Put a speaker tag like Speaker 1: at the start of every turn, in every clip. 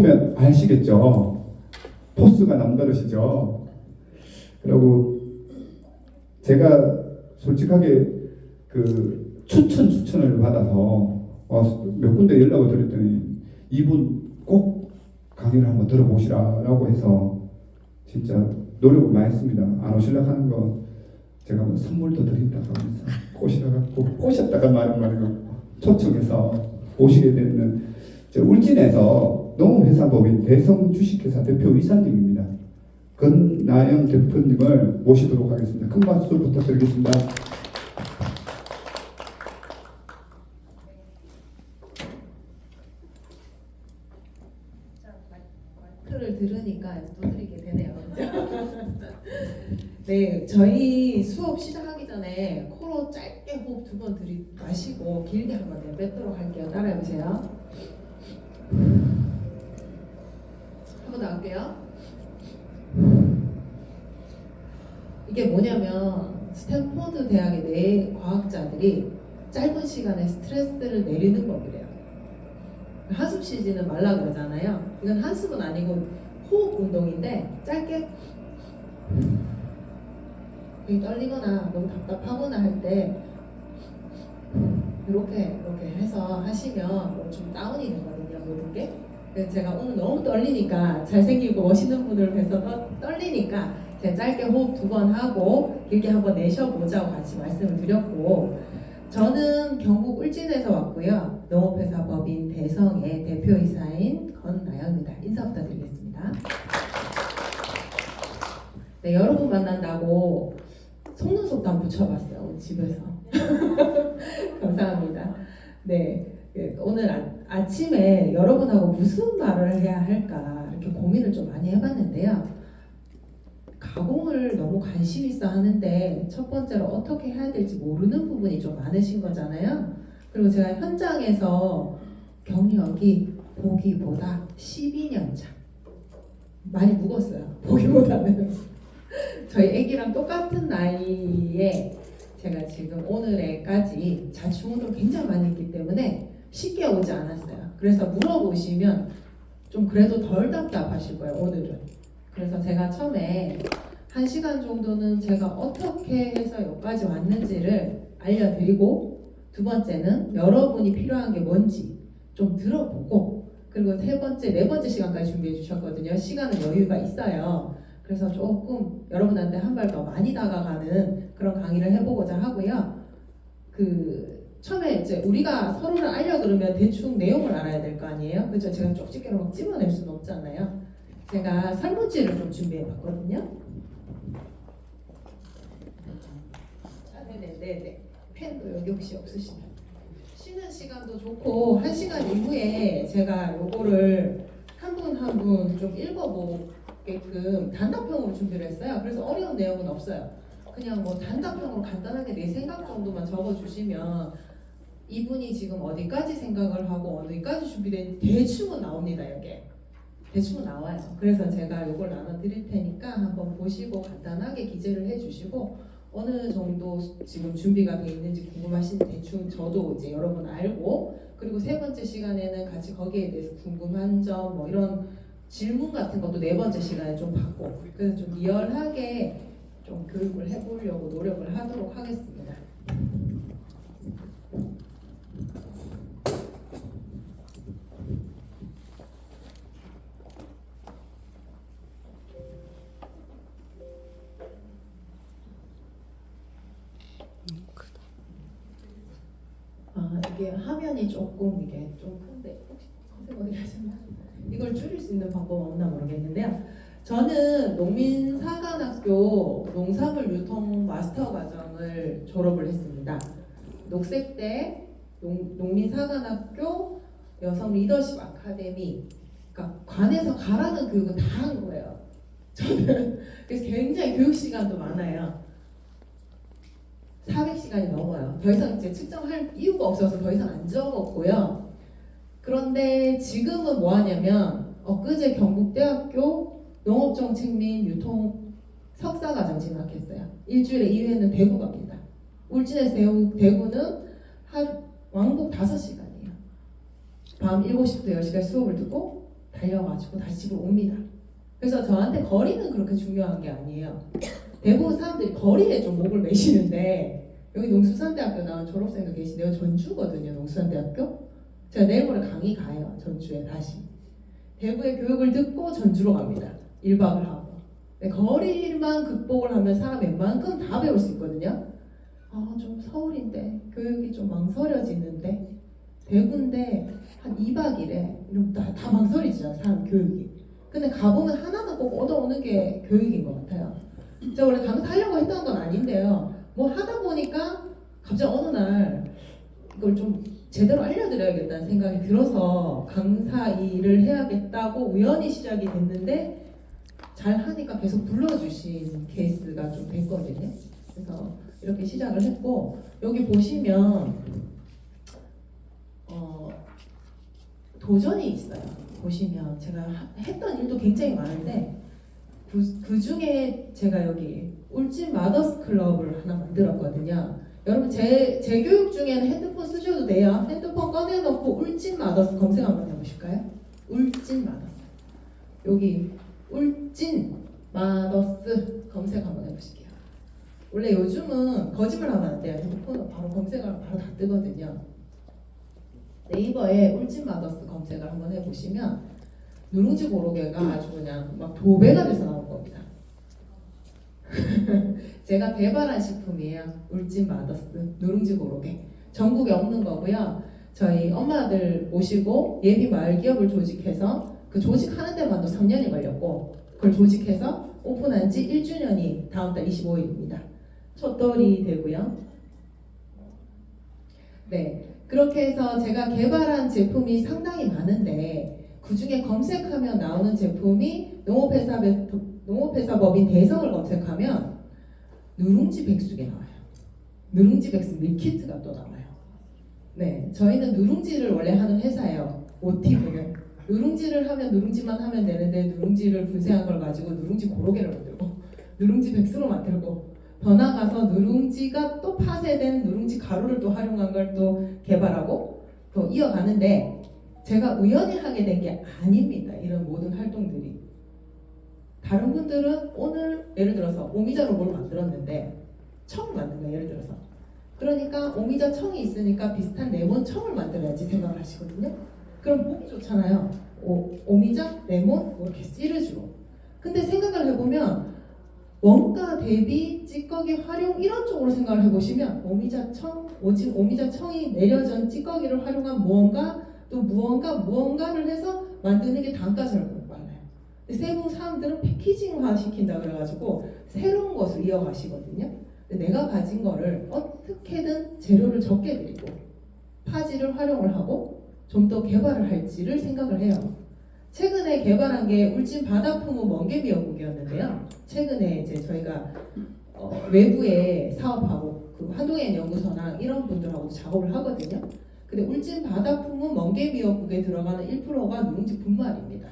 Speaker 1: 보면 아시겠죠? 포스가 남다르시죠? 그리고 제가 솔직하게 그 추천을 받아서 몇 군데 연락을 드렸더니 이분 꼭 강의를 한번 들어보시라라고 해서 진짜 노력을 많이 했습니다. 안 오시려고 하는 거 제가 뭐 선물도 드린다고 하면서 꼬셨다가 말을 초청해서 오시게 되는 울진에서 농업회사법인 대성주식회사 대표 이사님입니다. 건나영 대표님을 모시도록 하겠습니다. 큰 박수 부탁드리겠습니다.
Speaker 2: 마이크를 들으니까 또 드리게 되네요. 네, 저희 수업 시작하기 전에 코로 짧게 호흡 2번 마시고 길게 한번 내뱉도록 할게요. 따라해보세요. 한번 더 할게요. 이게 뭐냐면 스탠포드 대학의 뇌 과학자들이 짧은 시간에 스트레스를 내리는 법이래요. 한숨 쉬지는 말라 그러잖아요. 이건 한숨은 아니고 호흡 운동인데 짧게 떨리거나 너무 답답하거나 할 때 이렇게 해서 하시면 좀 다운이 되거든요, 모든 게. 그래서 제가 오늘 너무 떨리니까, 잘생기고 멋있는 분을 뵈서 떨리니까 제가 짧게 호흡 2번 하고 길게 한번 내쉬어보자고 같이 말씀을 드렸고, 저는 경북 울진에서 왔고요. 농업회사 법인 대성의 대표이사인 건나영입니다. 인사 부탁드리겠습니다. 네, 여러분 만난다고 속눈썹도 붙여봤어요, 집에서. 감사합니다. 네, 오늘 아침에 여러분하고 무슨 말을 해야 할까 이렇게 고민을 좀 많이 해봤는데요. 가공을 너무 관심 있어 하는데 첫 번째로 어떻게 해야 될지 모르는 부분이 좀 많으신 거잖아요. 그리고 제가 현장에서 경력이 보기보다 12년 차. 많이 묵었어요, 보기보다는. 저희 애기랑 똑같은 나이에 제가 지금 오늘에까지 자충우를 굉장히 많이 했기 때문에 쉽게 오지 않았어요. 그래서 물어보시면 좀 그래도 덜 답답하실 거예요, 오늘은. 그래서 제가 처음에 1시간 정도는 제가 어떻게 해서 여기까지 왔는지를 알려드리고, 두 번째는 여러분이 필요한 게 뭔지 좀 들어보고, 그리고 세 번째, 네 번째 시간까지 준비해 주셨거든요. 시간은 여유가 있어요. 그래서 조금 여러분한테 한 발 더 많이 다가가는 그런 강의를 해보고자 하고요. 처음에 이제 우리가 서로를 알려 그러면 대충 내용을 알아야 될 거 아니에요? 그렇죠? 제가 쪽집게로 막 집어낼 수는 없잖아요. 제가 설문지를 좀 준비해 봤거든요. 네네네. 펜도 여기 혹시 없으시나요? 쉬는 시간도 좋고 1시간 이후에 제가 요거를 한 분 한 분 좀 읽어보게끔 단답형으로 준비를 했어요. 그래서 어려운 내용은 없어요. 그냥 뭐 단답형으로 간단하게 내 생각 정도만 적어주시면 이분이 지금 어디까지 생각을 하고 어디까지 준비된 대충은 나옵니다. 여기에 대충은 나와요. 그래서 제가 이걸 나눠 드릴 테니까 한번 보시고 간단하게 기재를 해주시고, 어느 정도 지금 준비가 돼 있는지 궁금하신 대충 저도 이제 여러분 알고, 그리고 세 번째 시간에는 같이 거기에 대해서 궁금한 점 뭐 이런 질문 같은 것도 네 번째 시간에 좀 받고, 그래서 좀 리얼하게 좀 교육을 해보려고 노력을 하도록 하겠습니다. 이게 화면이 조금 이게 좀 큰데 혹시 컨셉 어디 가셨나요? 이걸 줄일 수 있는 방법 없나 모르겠는데요. 저는 농민사관학교 농산물 유통 마스터 과정을 졸업을 했습니다. 녹색대 농민사관학교 여성 리더십 아카데미, 그러니까 관에서 가라는 교육은 다 한 거예요. 저는 그래서 굉장히 교육 시간도 많아요. 400시간이 넘어요. 더 이상 이제 측정할 이유가 없어서 더 이상 안 적었고요. 그런데 지금은 뭐 하냐면 엊그제 경북대학교 농업정책 및 유통 석사과정 진학했어요. 일주일에 2회는 대구 갑니다. 울진에서 대구는 하루 왕복 5시간이에요. 밤 7시부터 10시까지 수업을 듣고 달려가지고 다시 집으로 옵니다. 그래서 저한테 거리는 그렇게 중요한 게 아니에요. 대부분 사람들이 거리에 좀 목을 매시는데 여기 농수산대학교 나온 졸업생도 계신데요. 전주거든요. 농수산대학교. 제가 내일 모레 강의 가요. 전주에 다시. 대구의 교육을 듣고 전주로 갑니다. 1박을 하고. 거리만 극복을 하면 사람 웬만큼 다 배울 수 있거든요. 좀 서울인데 교육이 좀 망설여지는데 대구인데 한 2박 2일에 이러면 다 망설이죠. 사람 교육이. 근데 가보면 하나는 꼭 얻어오는 게 교육인 것 같아요. 제가 원래 강사하려고 했던 건 아닌데요. 뭐 하다 보니까 갑자기 어느 날 이걸 좀 제대로 알려드려야겠다는 생각이 들어서 강사 일을 해야겠다고 우연히 시작이 됐는데 잘 하니까 계속 불러주신 케이스가 좀 됐거든요. 그래서 이렇게 시작을 했고 여기 보시면 도전이 있어요. 보시면 제가 했던 일도 굉장히 많은데 그 중에 제가 여기 울진 마더스 클럽을 하나 만들었거든요. 여러분 제 교육 중에는 핸드폰 쓰셔도 돼요. 핸드폰 꺼내놓고 울진 마더스 검색 한번 해보실까요? 울진 마더스. 여기 울진 마더스 검색 한번 해보실게요. 원래 요즘은 거짓말하면 안 돼요. 핸드폰으로 바로 검색하면 바로 다 뜨거든요. 네이버에 울진 마더스 검색을 한번 해보시면 누룽지 고로케가 아주 그냥 막 도배가 돼서 나올 겁니다. 제가 개발한 식품이에요. 울진 마더스 누룽지 고로케. 전국에 없는 거고요. 저희 엄마들 모시고 예비 마을 기업을 조직해서 그 조직하는 데만도 3년이 걸렸고 그걸 조직해서 오픈한 지 1주년이 다음 달 25일입니다. 첫돌이 되고요. 네, 그렇게 해서 제가 개발한 제품이 상당히 많은데 그 중에 검색하면 나오는 제품이 농업회사법인 대성을 검색하면 누룽지 백숙이 나와요. 누룽지 백숙 밀키트가 또 나와요. 네, 저희는 누룽지를 원래 하는 회사예요. 모티브는 누룽지를 하면 누룽지만 하면 되는데 누룽지를 분쇄한 걸 가지고 누룽지 고로케를 만들고 누룽지 백숙을 만들고 더 나아가서 누룽지가 또 파쇄된 누룽지 가루를 또 활용한 걸 또 개발하고 또 이어가는데 제가 우연히 하게 된 게 아닙니다. 이런 모든 활동들이. 다른 분들은 오늘 예를 들어서 오미자로 뭘 만들었는데 청 만든 거예요. 예를 들어서. 그러니까 오미자 청이 있으니까 비슷한 레몬 청을 만들어야지 생각을 하시거든요. 그럼 보기 좋잖아요. 오미자, 레몬 뭐 이렇게 시르주로. 근데 생각을 해보면 원가 대비 찌꺼기 활용 이런 쪽으로 생각을 해보시면 오미자 청이 내려진 찌꺼기를 활용한 무언가 또 무언가를 해서 만드는 게 단가절감이 빨라요. 근데 세부 사람들은 패키징화 시킨다 그래가지고 새로운 것을 이어가시거든요. 근데 내가 가진 거를 어떻게든 재료를 적게 드리고 파지를 활용을 하고 좀 더 개발을 할지를 생각을 해요. 최근에 개발한 게 울진 바다풍우 멍게미역국이었는데요. 최근에 이제 저희가 외부에 사업하고 그 한동현 연구소나 이런 분들하고 작업을 하거든요. 근데 울진 바다풍우 멍게미역국에 들어가는 1%가 누룽지 분말입니다.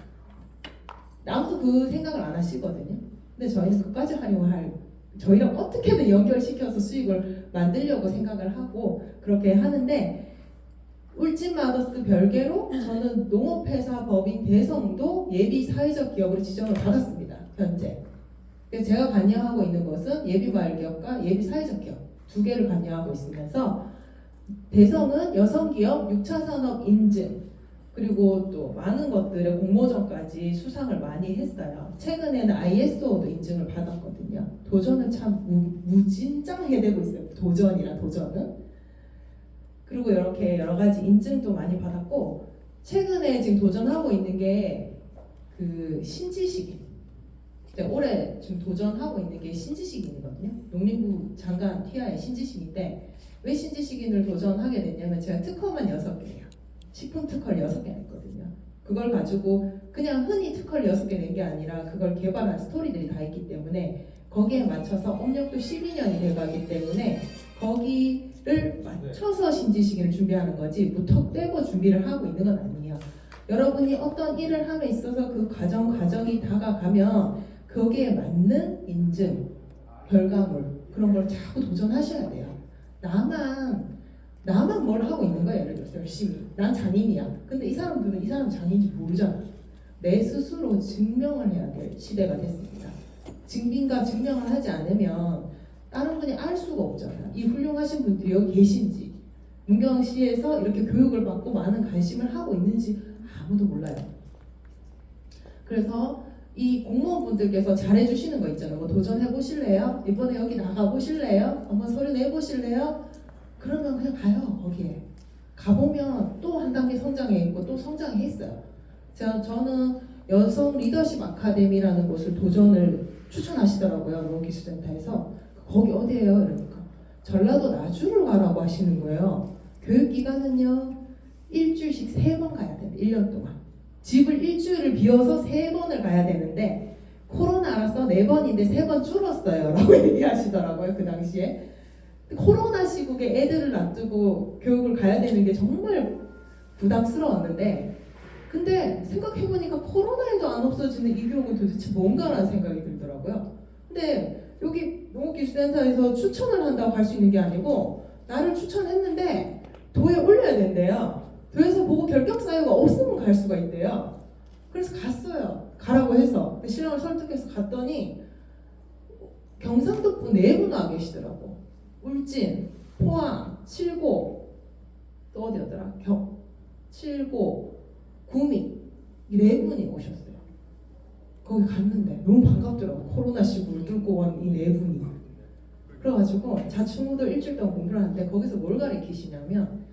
Speaker 2: 아무도 그 생각을 안 하시거든요. 근데 저희는 그까지 활용할 저희랑 어떻게든 연결시켜서 수익을 만들려고 생각을 하고 그렇게 하는데 울진 마더스 별개로 저는 농업회사 법인 대성도 예비 사회적 기업으로 지정을 받았습니다. 현재. 그래서 제가 관여하고 있는 것은 예비 마을 기업과 예비 사회적 기업 두 개를 관여하고 있으면서 대성은 여성기업 6차 산업 인증 그리고 또 많은 것들의 공모전까지 수상을 많이 했어요. 최근에는 ISO도 인증을 받았거든요. 도전을 참 무진장 해대고 있어요. 도전은. 그리고 이렇게 여러 가지 인증도 많이 받았고 최근에 지금 도전하고 있는 게 그 신지식인. 올해 지금 도전하고 있는 게 신지식인이거든요. 농림부 장관 휘하의 신지식인인데 왜 신지식인을 도전하게 됐냐면 제가 특허만 6개예요. 식품 특허를 6개 냈거든요. 그걸 가지고 그냥 흔히 특허를 6개 낸 게 아니라 그걸 개발한 스토리들이 다 있기 때문에 거기에 맞춰서 업력도 12년이 돼가기 때문에 거기를 맞춰서 신지식인을 준비하는 거지 무턱 떼고 준비를 하고 있는 건 아니에요. 여러분이 어떤 일을 함에 있어서 그 과정이 다가가면 거기에 맞는 인증, 결과물 그런 걸 자꾸 도전하셔야 돼요. 나만 뭘 하고 있는 거야. 예를 들어서 열심히 난 장인이야. 근데 이 사람들은 이 사람 장인인지 모르잖아. 내 스스로 증명을 해야 될 시대가 됐습니다. 증빙과 증명을 하지 않으면 다른 분이 알 수가 없잖아요. 이 훌륭하신 분들이 여기 계신지, 문경시에서 이렇게 교육을 받고 많은 관심을 하고 있는지 아무도 몰라요. 그래서 이 공무원분들께서 잘해주시는 거 있잖아요. 뭐 도전해 보실래요? 이번에 여기 나가 보실래요? 한번 서류 내 보실래요? 그러면 그냥 가요. 거기에 가보면 또 한 단계 성장해 있고 또 성장해 있어요. 저는 여성 리더십 아카데미라는 곳을 도전을 추천하시더라고요. 농기술센터에서. 거기 어디예요? 이러니까 전라도 나주를 가라고 하시는 거예요. 교육기간은요 일주일씩 3번 가야 돼요. 1년 동안. 집을 일주일을 비워서 3번을 가야 되는데 코로나라서 4번인데 3번 줄었어요 라고 얘기하시더라고요. 그 당시에. 코로나 시국에 애들을 놔두고 교육을 가야 되는 게 정말 부담스러웠는데, 근데 생각해보니까 코로나에도 안 없어지는 이 교육은 도대체 뭔가라는 생각이 들더라고요. 근데 여기 농업기술센터에서 추천을 한다고 할 수 있는 게 아니고 나를 추천했는데 도에 올려야 된대요. 도에서 보고 결격 사유가 없으면 갈 수가 있대요. 그래서 갔어요. 가라고 해서 신랑을 설득해서 갔더니 경상도 분 4분 와 계시더라고. 울진, 포항, 칠곡, 또 어디였더라? 칠곡, 구미 이 4분이 오셨어요. 거기 갔는데 너무 반갑더라고. 코로나 시국을 뚫고 온 이 4분이. 그래가지고 자충우도 일주일 동안 공부를 하는데 거기서 뭘 가르치시냐면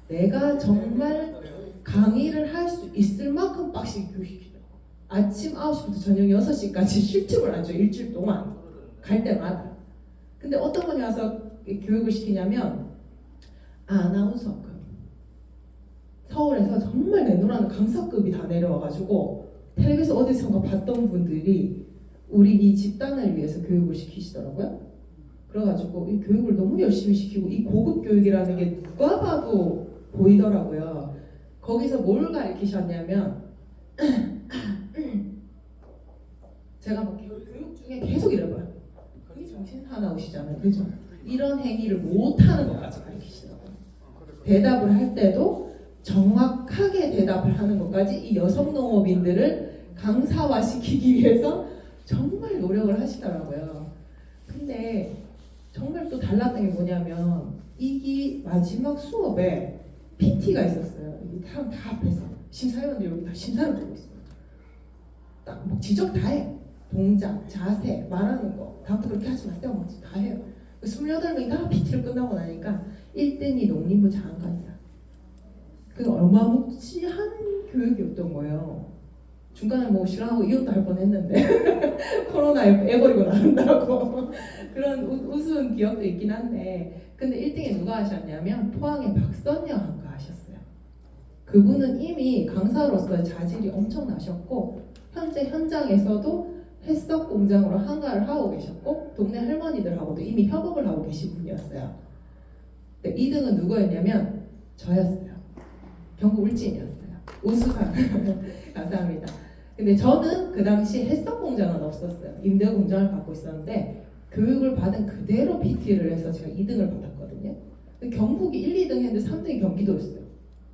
Speaker 2: 내가 정말 강의를 할 수 있을 만큼 빡시게 교육시키더라고. 아침 9시부터 저녁 6시까지 쉴 틈을 안 줘요. 일주일 동안 갈 때마다. 근데 어떤 분이 와서 교육을 시키냐면 아나운서급, 서울에서 정말 내노라는 강사급이 다 내려와가지고 텔레비에서 어디선가 봤던 분들이 우리 이 집단을 위해서 교육을 시키시더라고요. 그래가지고 이 교육을 너무 열심히 시키고 이 고급 교육이라는 게 누가 봐도 보이더라고요. 거기서 뭘 가르치셨냐면 제가 뭐 교육 중에 계속 이래봐요. 그게 정신 사나우시잖아요. 그죠? 이런 행위를 못하는 것까지 가르치시더라고요. 대답을 할 때도 정확하게 대답을 하는 것까지 이 여성 농업인들을 강사화시키기 위해서 정말 노력을 하시더라고요. 근데 정말 또 달랐던 게 뭐냐면 이 마지막 수업에 PT가 있었어요. 이 사람 다 앞에서 심사위원들이 여기 다 심사를 보고 있어요. 딱 뭐 지적 다 해. 동작, 자세, 말하는 거 다음부터 그렇게 하지 마세요. 막 다 해요. 28명이 다 PT를 끝나고 나니까 1등이 농림부 장관사. 그 어마무지한 교육이었던 거예요. 중간에 뭐 신랑하고 이혼도 할 뻔했는데 코로나에 애버리고 나간다고 그런 우스운 기억도 있긴 한데, 근데 1등에 누가 하셨냐면 포항의 박선녀 한가 하셨어요. 그분은 이미 강사로서의 자질이 엄청나셨고 현재 현장에서도 햇석 공장으로 한가를 하고 계셨고 동네 할머니들하고도 이미 협업을 하고 계신 분이었어요. 근데 2등은 누구였냐면 저였어요. 경북 울진이었어요. 우수상 감사합니다. 근데 저는 그 당시 햇석 공장은 없었어요. 임대 공장을 갖고 있었는데 교육을 받은 그대로 PT를 해서 제가 2등을 받았거든요. 근데 경북이 1, 2등 했는데 3등이 경기도였어요.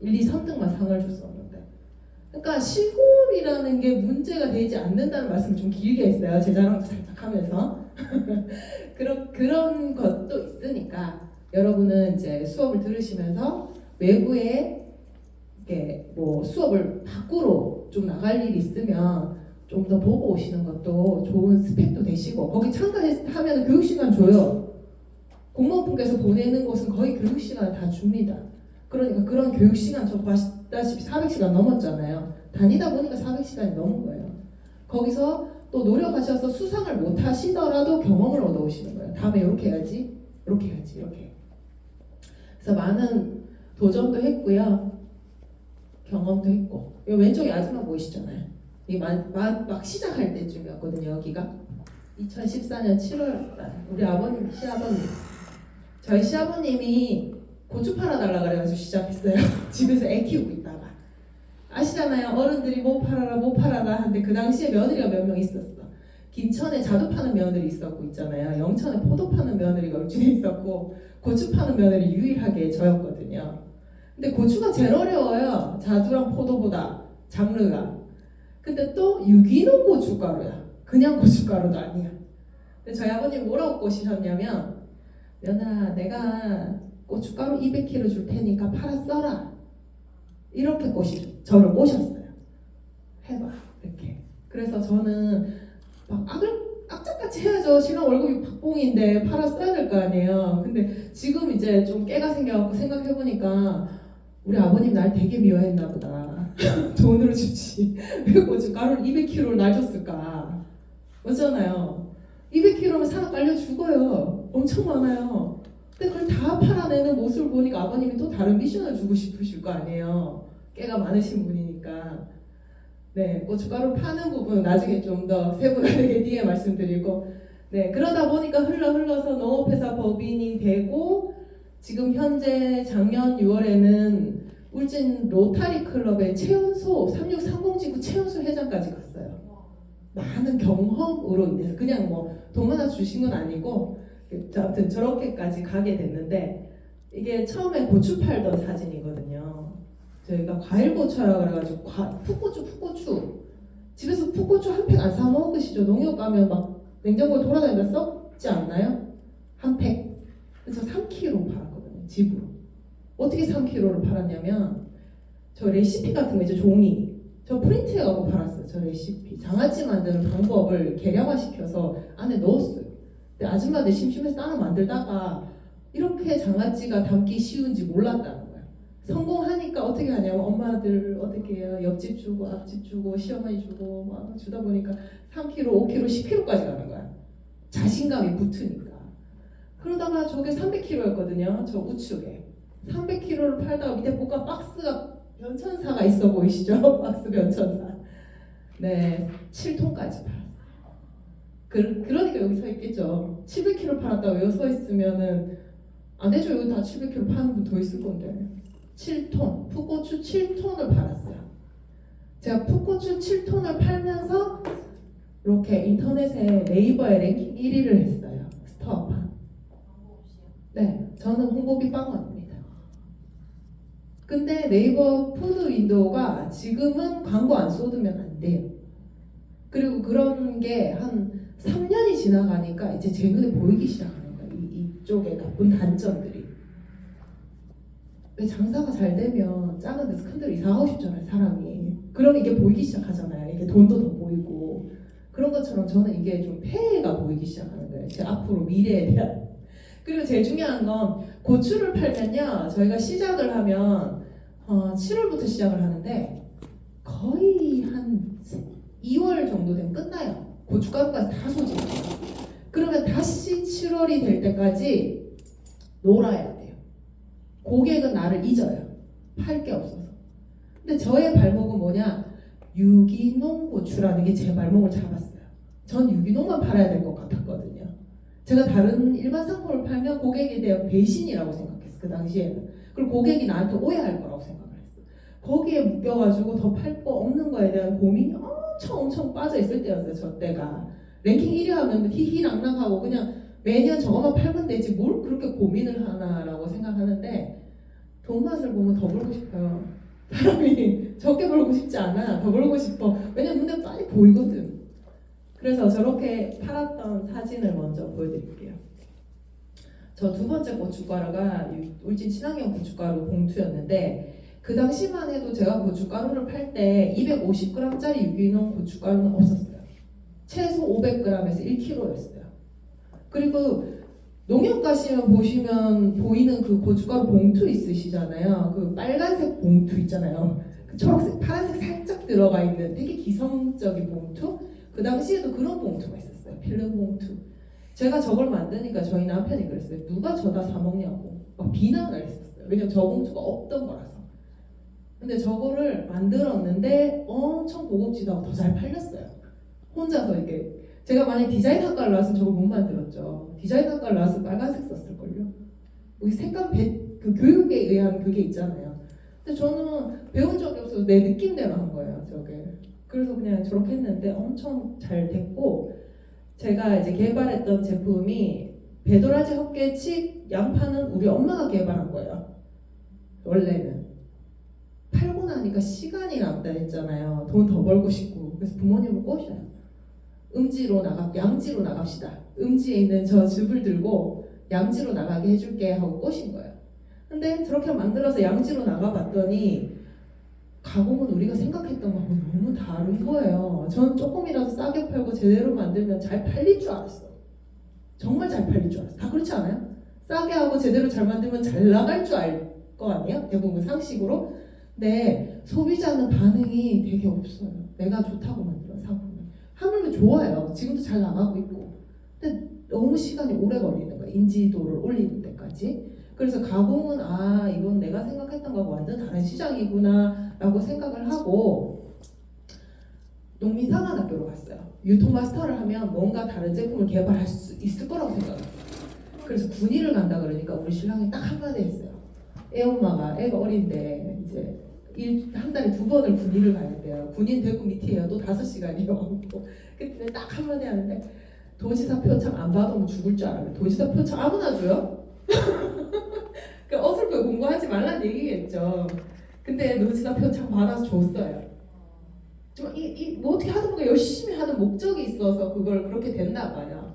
Speaker 2: 1, 2, 3등만 상을 줬었는데. 그러니까 시골이라는 게 문제가 되지 않는다는 말씀을 좀 길게 했어요. 제 자랑도 살짝 하면서. 그런 것도 있으니까 여러분은 이제 수업을 들으시면서 외부에 이렇게 뭐 수업을 밖으로 좀 나갈 일이 있으면 좀 더 보고 오시는 것도 좋은 스펙도 되시고, 거기 참가하면 교육시간 줘요. 공무원분께서 보내는 곳은 거의 교육시간을 다 줍니다. 그러니까 그런 교육시간 저 봤다시피 400시간 넘었잖아요. 다니다 보니까 400시간이 넘은 거예요. 거기서 또 노력하셔서 수상을 못 하시더라도 경험을 얻어오시는 거예요. 다음에 이렇게 해야지, 이렇게 해야지, 이렇게. 그래서 많은 도전도 했고요. 경험도 했고. 이 왼쪽에 아줌마 보이시잖아요. 이 막 시작할 때쯤이었거든요. 여기가 2014년 7월 우리 아버님, 시아버님, 저희 시아버님이 고추 팔아달라 그래가지고 시작했어요. 집에서 애 키우고 있다가. 아시잖아요. 어른들이 뭐 팔아라 뭐 팔아라 하는데 그 당시에 며느리가 몇 명 있었어. 김천에 자두 파는 며느리 있었고 있잖아요. 영천에 포도 파는 며느리가 울진에 있었고 고추 파는 며느리 유일하게 저였거든요. 근데 고추가 제일 어려워요. 자두랑 포도보다 장르가. 근데 또 유기농 고춧가루야. 그냥 고춧가루도 아니야. 근데 저희 아버님 뭐라고 꼬시셨냐면, 며느라 내가 고춧가루 200kg 줄 테니까 팔아 써라. 이렇게 저를 꼬셨어요. 해봐 이렇게. 그래서 저는 막 악착같이 해야죠. 신랑 월급이 박봉인데 팔아 써야 될 거 아니에요. 근데 지금 이제 좀 깨가 생겨갖고 생각해보니까 우리 아버님 날 되게 미워했나 보다. 돈으로 주지 왜 고춧가루를 200kg를 날 줬을까. 맞잖아요. 200kg면 사람 깔려 죽어요. 엄청 많아요. 근데 그걸 다 팔아내는 모습을 보니까 아버님이 또 다른 미션을 주고 싶으실 거 아니에요. 깨가 많으신 분이니까. 네, 고춧가루 파는 부분은 나중에 좀 더 세분화되게 뒤에 말씀드리고, 네, 그러다 보니까 흘러서 농업회사 법인이 되고, 지금 현재 작년 6월에는 울진 로타리 클럽의 최연소 3630 지구 최연소 회장까지 갔어요. 많은 경험으로 인해서 그냥 뭐 돈 하나 주신 건 아니고, 아무튼 저렇게까지 가게 됐는데, 이게 처음에 고추 팔던 사진이거든요. 저희가 과일 고추라 그래가지고 풋고추 집에서 풋고추 한 팩 안 사 먹으시죠? 농협 가면 막 냉장고에 돌아다니면 썩지 않나요? 한 팩. 그래서 3kg 팔았거든요. 집으로. 어떻게 3kg를 팔았냐면 저 레시피 같은 거 이제 종이 저 프린트해가고 팔았어요. 저 레시피 장아찌 만드는 방법을 계량화시켜서 안에 넣었어요. 근데 아줌마들 심심해서 따로 만들다가 이렇게 장아찌가 담기 쉬운지 몰랐다는 거예요. 성공하니까 어떻게 하냐면 엄마들 어떻게 해요? 옆집 주고 앞집 주고 시어머니 주고 막 주다 보니까 3kg, 5kg, 10kg까지 가는 거야. 자신감이 붙으니까. 그러다가 저게 300kg였거든요. 저 우측에 300kg를 팔다가 밑에 보니까 박스가 변천사가 있어 보이시죠? 박스 변천사. 네, 7톤까지 팔았어요. 그러니까 여기 서 있겠죠. 700kg 팔았다고 여기 서 있으면은 안 되죠. 여기 다 700kg 파는 분 더 있을 건데. 7톤, 풋고추 7톤을 팔았어요. 제가 풋고추 7톤을 팔면서 이렇게 인터넷에 네이버에 랭킹 1위를 했어요. 스토어판. 네, 저는 홍보비 빵원입니다. 근데 네이버 푸드 윈도우가 지금은 광고 안 쏟으면 안 돼요. 그리고 그런 게 한 3년이 지나가니까 이제 제 눈에 보이기 시작하는 거예요. 이쪽에 나쁜 단점들이. 왜 장사가 잘 되면 작은 데서 큰 데로 이사하고 싶잖아요, 사람이. 그럼 이게 보이기 시작하잖아요. 이게 돈도 더 보이고. 그런 것처럼 저는 이게 좀 폐해가 보이기 시작하는 거예요. 제 앞으로 미래에 대한. 그리고 제일 중요한 건 고추를 팔면요. 저희가 시작을 하면 7월부터 시작을 하는데 거의 한 2월 정도 되면 끝나요. 고춧가루까지 다 소진해요. 그러면 다시 7월이 될 때까지 놀아야 돼요. 고객은 나를 잊어요. 팔 게 없어서. 근데 저의 발목은 뭐냐? 유기농 고추라는 게 제 발목을 잡았어요. 전 유기농만 팔아야 될 것 같았거든요. 제가 다른 일반 상품을 팔면 고객에 대한 배신이라고 생각했어요. 그 당시에는. 그리고 고객이 나한테 오해할 거라고 생각을 했어요. 거기에 묶여가지고 더 팔 거 없는 거에 대한 고민이 엄청 빠져 있을 때였어요. 저 때가. 랭킹 1위 하면 희희낙낙하고 그냥 매년 저것만 팔면 되지 뭘 그렇게 고민을 하나라고 생각하는데 돈 맛을 보면 더 벌고 싶어요. 사람이 적게 벌고 싶지 않아. 더 벌고 싶어. 왜냐면 눈에 빨리 보이거든. 그래서 저렇게 팔았던 사진을 먼저 보여드릴게요. 저 두 번째 고춧가루가 울진 친환경 고춧가루 봉투였는데 그 당시만 해도 제가 고춧가루를 팔 때 250g짜리 유기농 고춧가루는 없었어요. 최소 500g에서 1kg였어요. 그리고 농협 가시면 보시면 보이는 그 고춧가루 봉투 있으시잖아요. 그 빨간색 봉투 있잖아요. 그 초록색, 파란색 살짝 들어가 있는 되게 기성적인 봉투. 그 당시에도 그런 봉투가 있었어요. 필름 봉투. 제가 저걸 만드니까 저희 남편이 그랬어요. 누가 저다 사 먹냐고 막 비난을 했었어요. 왜냐면 저 봉투가 없던 거라서. 근데 저거를 만들었는데 엄청 고급지다고 더 잘 팔렸어요. 혼자서 이렇게. 제가 만약 디자인 학과를 나왔으면 저걸 못 만들었죠. 디자인 학과를 나왔으면 빨간색 썼을걸요. 우리 색감 그 교육에 의한 그게 있잖아요. 근데 저는 배운 적이 없어서 내 느낌대로 한 거예요. 저게. 그래서 그냥 저렇게 했는데 엄청 잘 됐고 제가 이제 개발했던 제품이 배도라지 헛개치 양파는 우리 엄마가 개발한 거예요. 원래는. 팔고 나니까 시간이 남다 했잖아요. 돈 더 벌고 싶고. 그래서 부모님을 꼬셔요. 양지로 나갑시다. 음지에 있는 저 즙을 들고 양지로 나가게 해줄게 하고 꼬신 거예요. 근데 저렇게 만들어서 양지로 나가봤더니 가공은 우리가 생각했던 거하고 너무 다른 거예요. 저는 조금이라도 싸게 팔고 제대로 만들면 잘 팔릴 줄 알았어. 정말 잘 팔릴 줄 알았어. 다 그렇지 않아요? 싸게 하고 제대로 잘 만들면 잘 나갈 줄 알 거 아니에요? 대부분 상식으로. 근데 소비자는 반응이 되게 없어요. 내가 좋다고 만들어 상품을. 하물며 좋아요. 지금도 잘 나가고 있고. 근데 너무 시간이 오래 걸리는 거예요. 인지도를 올리는 데까지. 그래서 가공은 이건 내가 생각했던 거하고 완전 다른 시장이구나 라고 생각을 하고 농민사관학교로 갔어요. 유통 마스터를 하면 뭔가 다른 제품을 개발할 수 있을 거라고 생각했어요. 그래서 군의를 간다 그러니까 우리 신랑이 딱 한마디 했어요. 애엄마가 애가 어린데 이제 한 달에 2번을 군의를 가야 돼요. 군인 대구 밑이에요. 또 5시간이요. 그때 딱 한마디 하는데 도지사 표창 안 받으면 죽을 줄 알아요. 도지사 표창 아무나 줘요? 그 어설프게 공부하지 말란 얘기겠죠. 근데 도지사 표창 받아서 줬어요. 뭐 어떻게 하다 보니까 열심히 하는 목적이 있어서 그걸 그렇게 됐나 봐요.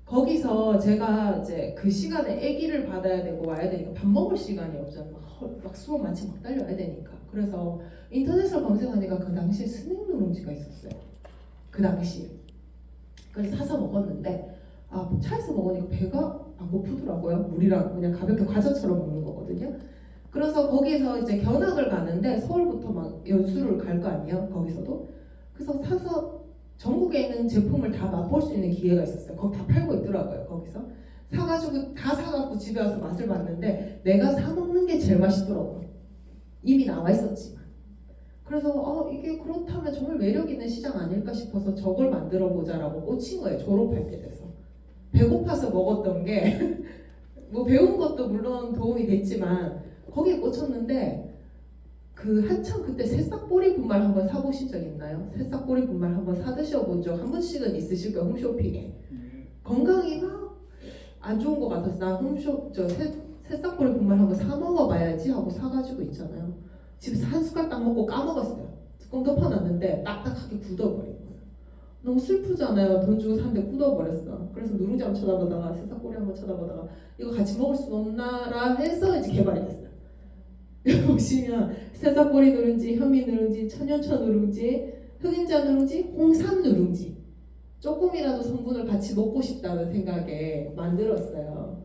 Speaker 2: 거기서 제가 이제 그 시간에 아기를 받아야 되고 와야 되니까 밥 먹을 시간이 없잖아요. 막 수업 마치 막 달려야 되니까. 그래서 인터넷으로 검색하니까 그 당시에 스낵 누룽지가 있었어요. 그 당시에. 그래서 사서 먹었는데 차에서 먹으니까 배가 안 고프더라고요. 물이랑 그냥 가볍게 과자처럼 먹는 거거든요. 그래서 거기서 이제 견학을 가는데 서울부터 막 연수를 갈 거 아니에요. 거기서도. 그래서 사서 전국에 있는 제품을 다 맛볼 수 있는 기회가 있었어요. 거기 다 팔고 있더라고요. 거기서 사가지고 다 사갖고 집에 와서 맛을 봤는데 내가 사 먹는 게 제일 맛있더라고요. 이미 나와 있었지만. 그래서 이게 그렇다면 정말 매력 있는 시장 아닐까 싶어서 저걸 만들어 보자라고 꽂힌 거예요. 졸업할 때 돼서. 배고파서 먹었던 게 뭐 배운 것도 물론 도움이 됐지만 거기에 꽂혔는데 한참 그때 새싹보리 분말 한번 사보신 적 있나요? 새싹보리 분말 한번 사 드셔본 적 한 번씩은 있으실 거예요. 홈쇼핑에. 건강이 막 안 좋은 것 같아서 나 새싹보리 분말 한번 사 먹어봐야지 하고 사가지고 있잖아요. 집에서 한 숟갈 딱 먹고 까먹었어요. 뚜껑 덮어놨는데 딱딱하게 굳어버린 거예요. 너무 슬프잖아요. 돈 주고 샀는데 굳어버렸어. 그래서 누룽지 한번 쳐다보다가 새싹보리 한번 쳐다보다가 이거 같이 먹을 수 없나라 해서 이제 개발이 됐어요. 여기 보시면 새싹보리 누룽지, 현미 누룽지, 천연초 누룽지, 흑임자 누룽지, 홍삼 누룽지. 조금이라도 성분을 같이 먹고 싶다는 생각에 만들었어요.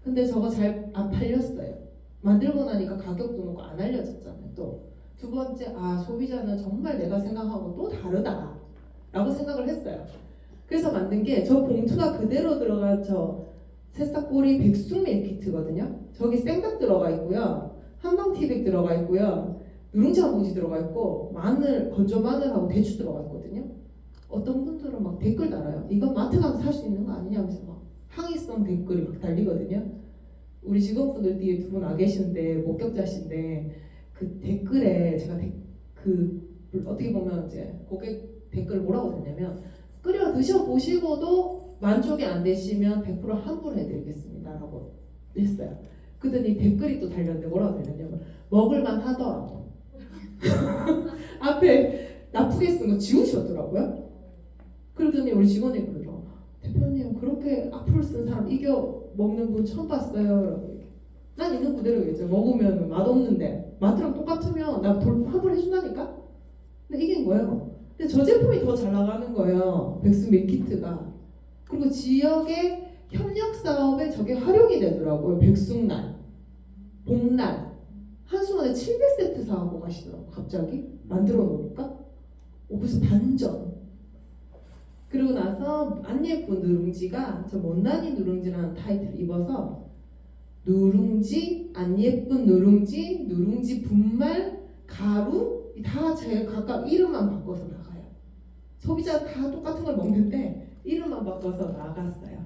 Speaker 2: 근데 저거 잘 안 팔렸어요. 만들고 나니까 가격도 높고 안 알려졌잖아요. 또 두 번째, 소비자는 정말 내가 생각하고 또 다르다 라고 생각을 했어요. 그래서 만든 게 저 봉투가 그대로 들어간 저 새싹보리 백숙 밀키트거든요. 저기 생닭 들어가 있고요. 한방티백 들어가 있고요. 누룽지 한 봉지 들어가 있고 마늘, 건조 마늘하고 대추 들어가 있거든요. 어떤 분들은 막 댓글 달아요. 이건 마트 가서 살 수 있는 거 아니냐면서 막 항의성 댓글이 막 달리거든요. 우리 직원분들 뒤에 2분 와 계시는데 목격자신데 그 댓글에 제가 어떻게 보면 이제 고객 댓글 뭐라고 썼냐면 끓여 드셔보시고도 만족이 안 되시면 100% 환불해드리겠습니다 라고 했어요. 그랬더니 댓글이 또 달렸는데 뭐라고 했냐면 먹을만 하더라고. 앞에 나쁘게 쓴 거 지우셨더라고요. 그러더니 우리 직원이 그러더라고. 대표님 그렇게 악플 쓴 사람 이겨 먹는 분 처음 봤어요 라고 얘기해. 난 있는 그대로 얘기했죠. 먹으면 맛없는데 마트랑 똑같으면 나 환불해준다니까? 근데 이긴 거예요. 근데 저 제품이 더 잘 나가는 거예요. 백숙 밀키트가. 그리고 지역의 협력 사업에 저게 활용이 되더라고요. 백숙날, 복날 한순간에 700세트 사갖고 가시더라고요. 갑자기 만들어 놓으니까. 그래서 반전. 그리고 나서 안 예쁜 누룽지가 저 못난이 누룽지라는 타이틀을 입어서 누룽지, 안 예쁜 누룽지, 누룽지 분말, 가루 다 제 각각 이름만 바꿔서 나가요. 소비자 다 똑같은 걸 먹는데 이름만 바꿔서 나갔어요.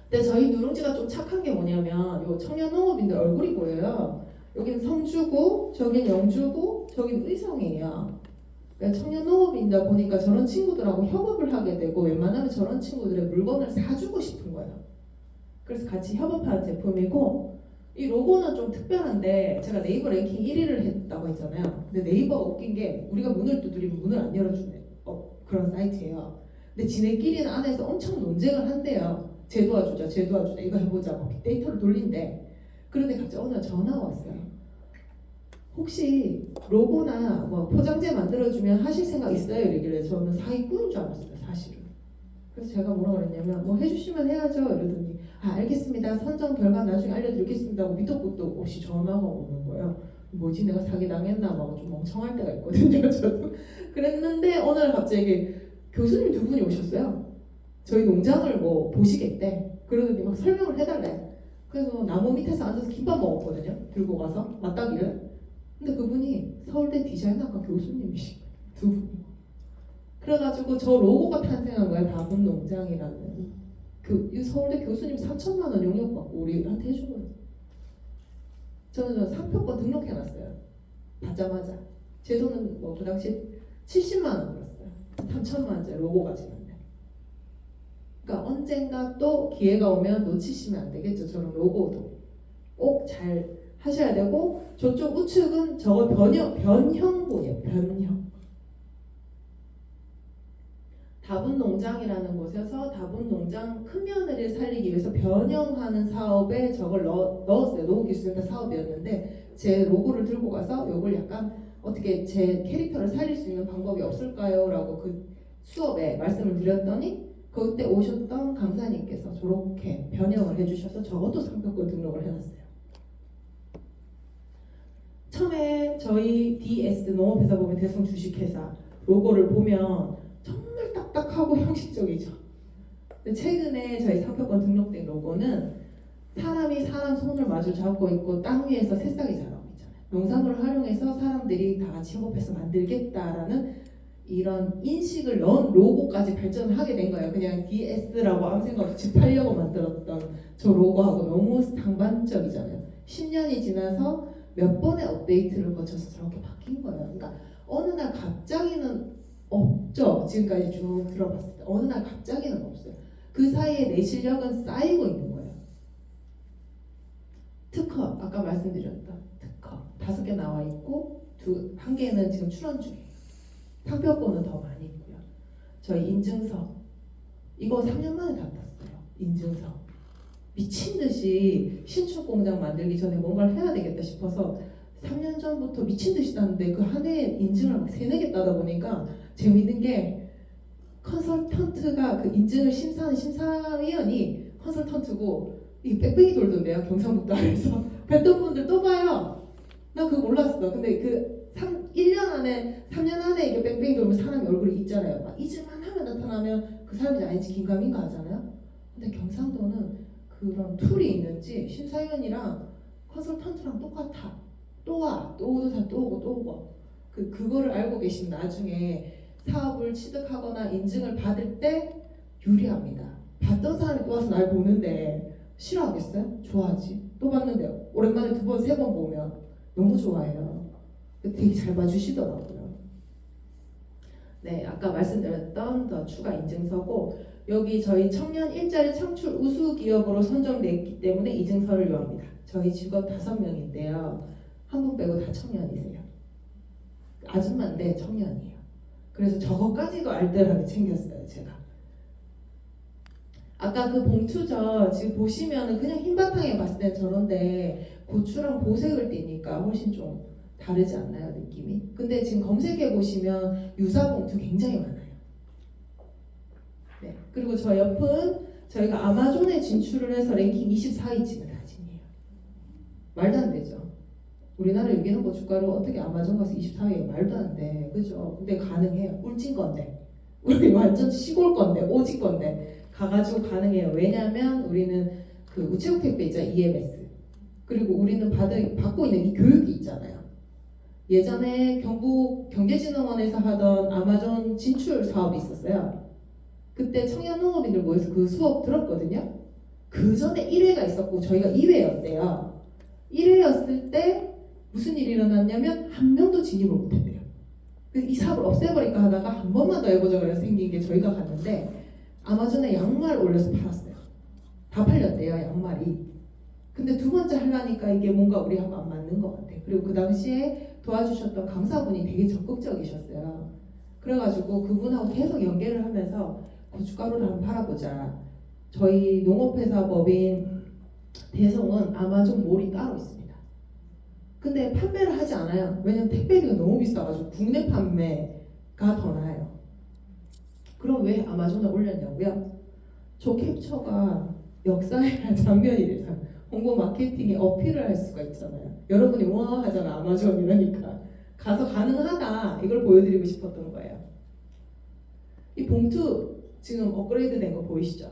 Speaker 2: 근데 저희 누룽지가 좀 착한 게 뭐냐면 요 청년 농업인들 얼굴이 보여요. 여기는 성주고, 저긴 영주고, 저긴 의성이에요. 그러니까 청년 농업인이다 보니까 저런 친구들하고 협업을 하게 되고 웬만하면 저런 친구들의 물건을 사주고 싶은 거예요. 그래서 같이 협업한 제품이고 이 로고는 좀 특별한데 제가 네이버 랭킹 1위를 했다고 했잖아요. 근데 네이버가 웃긴 게 우리가 문을 두드리면 문을 안 열어주네. 그런 사이트예요. 근데 지네끼리는 안에서 엄청 논쟁을 한대요. 쟤 도와주자, 쟤 도와주자, 이거 해보자, 막 빅데이터를 돌린대. 그런데 갑자기 어느 날 전화가 왔어요. 혹시 로고나 뭐 포장재 만들어주면 하실 생각 있어요? 이러길래 저는 사기꾼인 줄 알았어요, 사실은. 그래서 제가 뭐라 그랬냐면 뭐 해주시면 해야죠 이러더니 알겠습니다, 선정 결과 나중에 알려드리겠습니다 하고 밑도 끝도 없이 전화가 오는 거예요. 뭐지, 내가 사기당했나 막 좀 멍청할 때가 있거든요. 저도 그랬는데 어느 날 갑자기 교수님 두 분이 오셨어요. 저희 농장을 뭐 보시겠대. 그러더니 막 설명을 해달래. 그래서 나무 밑에서 앉아서 김밥 먹었거든요, 들고 가서 맞다기를. 근데 그분이 서울대 디자인학과 교수님이신 거예요, 두 분이. 그래가지고 저 로고가 탄생한 거예요. 다분농장이라는. 이 서울대 교수님 4천만 원 용역받고 우리한테 해준 거예요. 저는 상표권 등록해놨어요. 받자마자. 제 돈은 뭐 그 당시 70만 원 들었어요. 3천만 원짜리 로고가 지는데. 그러니까 언젠가 또 기회가 오면 놓치시면 안 되겠죠. 저런 로고도 꼭 잘 하셔야 되고, 저쪽 우측은 저거 변형고예요. 변형. 다분농장이라는 곳에서 다분농장 큰 며느리를 살리기 위해서 변형하는 사업에 저걸 넣었어요. 농업기술센터 사업이었는데 제 로고를 들고 가서 이걸 약간 어떻게 제 캐릭터를 살릴 수 있는 방법이 없을까요? 라고 그 수업에 말씀을 드렸더니 그때 오셨던 강사님께서 저렇게 변형을 해주셔서 저것도 상표권 등록을 해놨어요. 처음에 저희 DS 농업회사 보면 대성 주식회사 로고를 보면 정말 딱딱하고 형식적이죠. 근데 최근에 저희 상표권 등록된 로고는 사람이 사람 손을 마주 잡고 있고 땅 위에서 새싹이 자라고 있잖아요. 농산물을 활용해서 사람들이 다 같이 협업해서 만들겠다라는 이런 인식을 넣은 로고까지 발전을 하게 된 거예요. 그냥 DS라고 아무 생각 없이 집하려고 만들었던 저 로고하고 너무 상반적이잖아요. 10년이 지나서 몇 번의 업데이트를 거쳐서 저렇게 바뀐 거예요. 그러니까 어느 날 갑자기는 없죠. 지금까지 쭉 들어봤을 때 어느 날 갑자기는 없어요. 그 사이에 내 실력은 쌓이고 있는 거예요. 특허, 아까 말씀드렸던 특허 5개 나와 있고 1개는 지금 출원 중이에요. 상표권은 더 많이 있고요. 저희 인증서 이거 3년 만에 다 땄어요. 인증서 미친 듯이 신축 공장 만들기 전에 뭔가를 해야 되겠다 싶어서 3년 전부터 미친 듯이 땄는데 그 한 해에 인증을 막 3-4개 따다 보니까 재밌는 게 컨설턴트가 그 인증을 심사하는 심사위원이 컨설턴트고 이 빽빽이 돌던데요. 경상북도 안에서 뵀던 분들 또 봐요. 나 그거 몰랐어. 근데 그 1년 안에 3년 안에 이게 뺑뺑이 돌면 사람이 얼굴이 있잖아요. 막 잊을만 하면 나타나면 그 사람이 아닌지 긴가민가 하잖아요. 근데 경상도는 그런 툴이 있는지 심사위원이랑 컨설턴트랑 똑같아. 또 와. 또 오도 다 또 오고 또 오고. 그거를 알고 계시면 나중에 사업을 취득하거나 인증을 받을 때 유리합니다. 봤던 사람이 또 와서 날 보는데 싫어하겠어요? 좋아하지. 또 봤는데 오랜만에 2번, 3번 보면 너무 좋아해요. 되게 잘 봐주시더라고요. 네, 아까 말씀드렸던 더 추가 인증서고, 여기 저희 청년 일자리 창출 우수 기업으로 선정됐기 때문에 인증서를 요합니다. 저희 직원 5명인데요. 한 분 빼고 다 청년이세요. 아줌마인데 청년이에요. 그래서 저거까지도 알뜰하게 챙겼어요, 제가. 아까 그 봉투죠. 지금 보시면은 그냥 흰 바탕에 봤을 때 저런데 고추랑 보색을 띠니까 훨씬 좀 다르지 않나요, 느낌이? 근데 지금 검색해 보시면 유사 봉투 굉장히 많아요. 네. 그리고 저 옆은 저희가 아마존에 진출을 해서 랭킹 24위 찍은 사진이에요. 말도 안 되죠. 우리나라 유기농 고춧가루 어떻게 아마존 가서 24위에 말도 안 돼. 그죠? 근데 가능해요. 꿀찐 건데. 우리 완전 시골 건데, 오직 건데. 가가지고 가능해요. 왜냐면 우리는 그 우체국 택배 있잖아요. EMS. 그리고 우리는 받고 있는 이 교육이 있잖아요. 예전에 경북 경제진흥원에서 하던 아마존 진출 사업이 있었어요. 그때 청년 농업인들 모여서 그 수업 들었거든요. 그 전에 1회가 있었고 저희가 2회였대요. 1회였을 때 무슨 일이 일어났냐면 한 명도 진입을 못했대요. 그래서 이 사업을 없애버릴까 하다가 한 번만 더 해보자 그래서 생긴 게 저희가 갔는데 아마존에 양말 올려서 팔았어요. 다 팔렸대요, 양말이. 근데 두 번째 하려니까 이게 뭔가 우리하고 안 맞는 것 같아. 그리고 그 당시에 도와주셨던 강사분이 되게 적극적이셨어요. 그래가지고 그분하고 계속 연계를 하면서 고춧가루를 한번 팔아보자. 저희 농업회사 법인 대성은 아마존 몰이 따로 있습니다. 근데 판매를 하지 않아요. 왜냐면 택배비가 너무 비싸가지고 국내 판매가 더 나아요. 그럼 왜 아마존에 올렸냐고요? 저 캡처가 역사의 장면이 돼서 홍보 마케팅에 어필을 할 수가 있잖아요. 여러분이 와 하잖아, 아마존 이러니까 가서 가능하다 이걸 보여드리고 싶었던 거예요. 이 봉투 지금 업그레이드 된 거 보이시죠?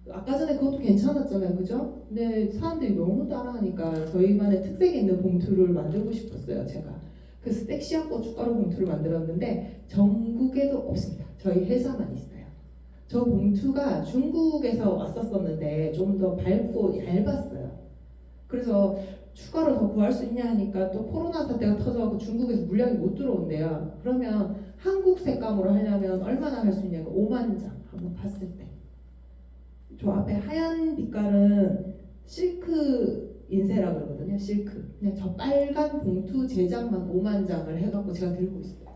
Speaker 2: 아까 전에 그것도 괜찮았잖아요, 그죠? 근데 사람들이 너무 따라하니까 저희만의 특색 있는 봉투를 만들고 싶었어요, 제가. 그래서 섹시한 고춧가루 봉투를 만들었는데 전국에도 없습니다. 저희 회사만 있어요. 저 봉투가 중국에서 왔었었는데 좀 더 밝고 얇았어요. 그래서 추가로 더 구할 수 있냐 하니까 또 코로나 사태가 터져갖고 중국에서 물량이 못 들어온대요. 그러면 한국 색감으로 하려면 얼마나 할 수 있냐고 5만 장 한번 팠을 때. 저 앞에 하얀 빛깔은 실크 인쇄라 그러거든요. 실크. 그냥 저 빨간 봉투 제작만 5만 장을 해갖고 제가 들고 있어요.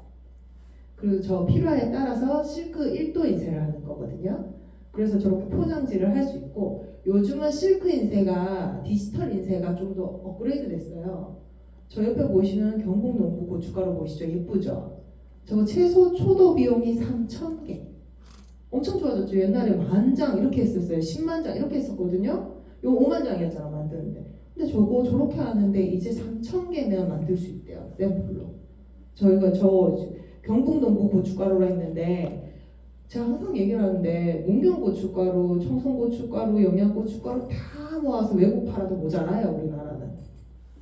Speaker 2: 그리고 저 필요에 따라서 실크 1도 인쇄를 하는 거거든요. 그래서 저렇게 포장지를 할 수 있고 요즘은 실크 인쇄가 디지털 인쇄가 좀 더 업그레이드 됐어요. 저 옆에 보시는 경북농부 고춧가루 보시죠? 예쁘죠? 저거 최소 초도 비용이 3,000개. 엄청 좋아졌죠. 옛날에 10,000장 이렇게 했었어요. 10만 장 이렇게 했었거든요. 요 5만 장이었잖아 만드는데. 근데 저거 저렇게 하는데 이제 3,000개면 만들 수 있대요. 샘플로. 저희가 저 경북농부 고춧가루라 했는데 제가 항상 얘기를 하는데 문경고춧가루, 청송고춧가루, 영양고춧가루 다 모아서 외국 팔아도 모자라요. 우리나라는.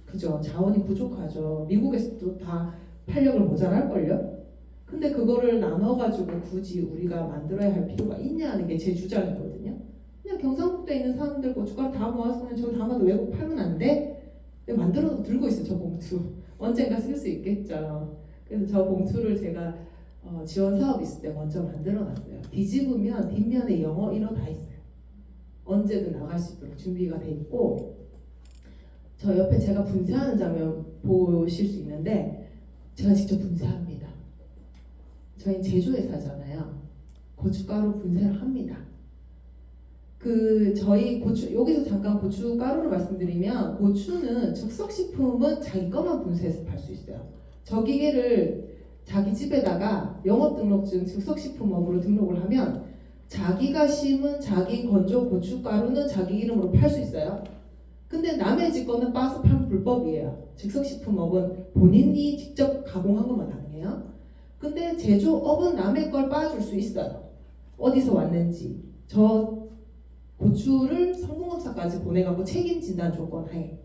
Speaker 2: 그죠? 자원이 부족하죠. 미국에서도 다 팔력을 모자랄걸요? 근데 그거를 나눠가지고 굳이 우리가 만들어야 할 필요가 있냐 하는 게 제 주장이거든요. 그냥 경상북도에 있는 사람들 고춧가루 다 모아서 그냥 저 담아도 외국 팔면 안 돼? 만들어서 들고 있어요. 저 봉투. 언젠가 쓸 수 있겠죠. 그래서 저 봉투를 제가 지원 사업 있을 때 먼저 만들어놨어요. 뒤집으면 뒷면에 영어, 일어 다 있어요. 언제든 나갈 수 있도록 준비가 돼 있고 저 옆에 제가 분쇄하는 장면 보실 수 있는데 제가 직접 분쇄합니다. 저희 제조회사잖아요. 고춧가루 분쇄를 합니다. 저희 고추 여기서 잠깐 고춧가루를 말씀드리면 고추는 즉석식품은 자기 것만 분쇄해서 팔 수 있어요. 저 기계를 자기 집에다가 영업등록증 즉석식품업으로 등록을 하면 자기가 심은 자기 건조 고춧가루는 자기 이름으로 팔 수 있어요. 근데 남의 집 거는 빠서 팔면 불법이에요. 즉석식품업은 본인이 직접 가공한 것만 가능해요. 근데 제조업은 남의 걸 빠줄 수 있어요. 어디서 왔는지. 저 고추를 성공업사까지 보내갖고 책임진다는 조건 하에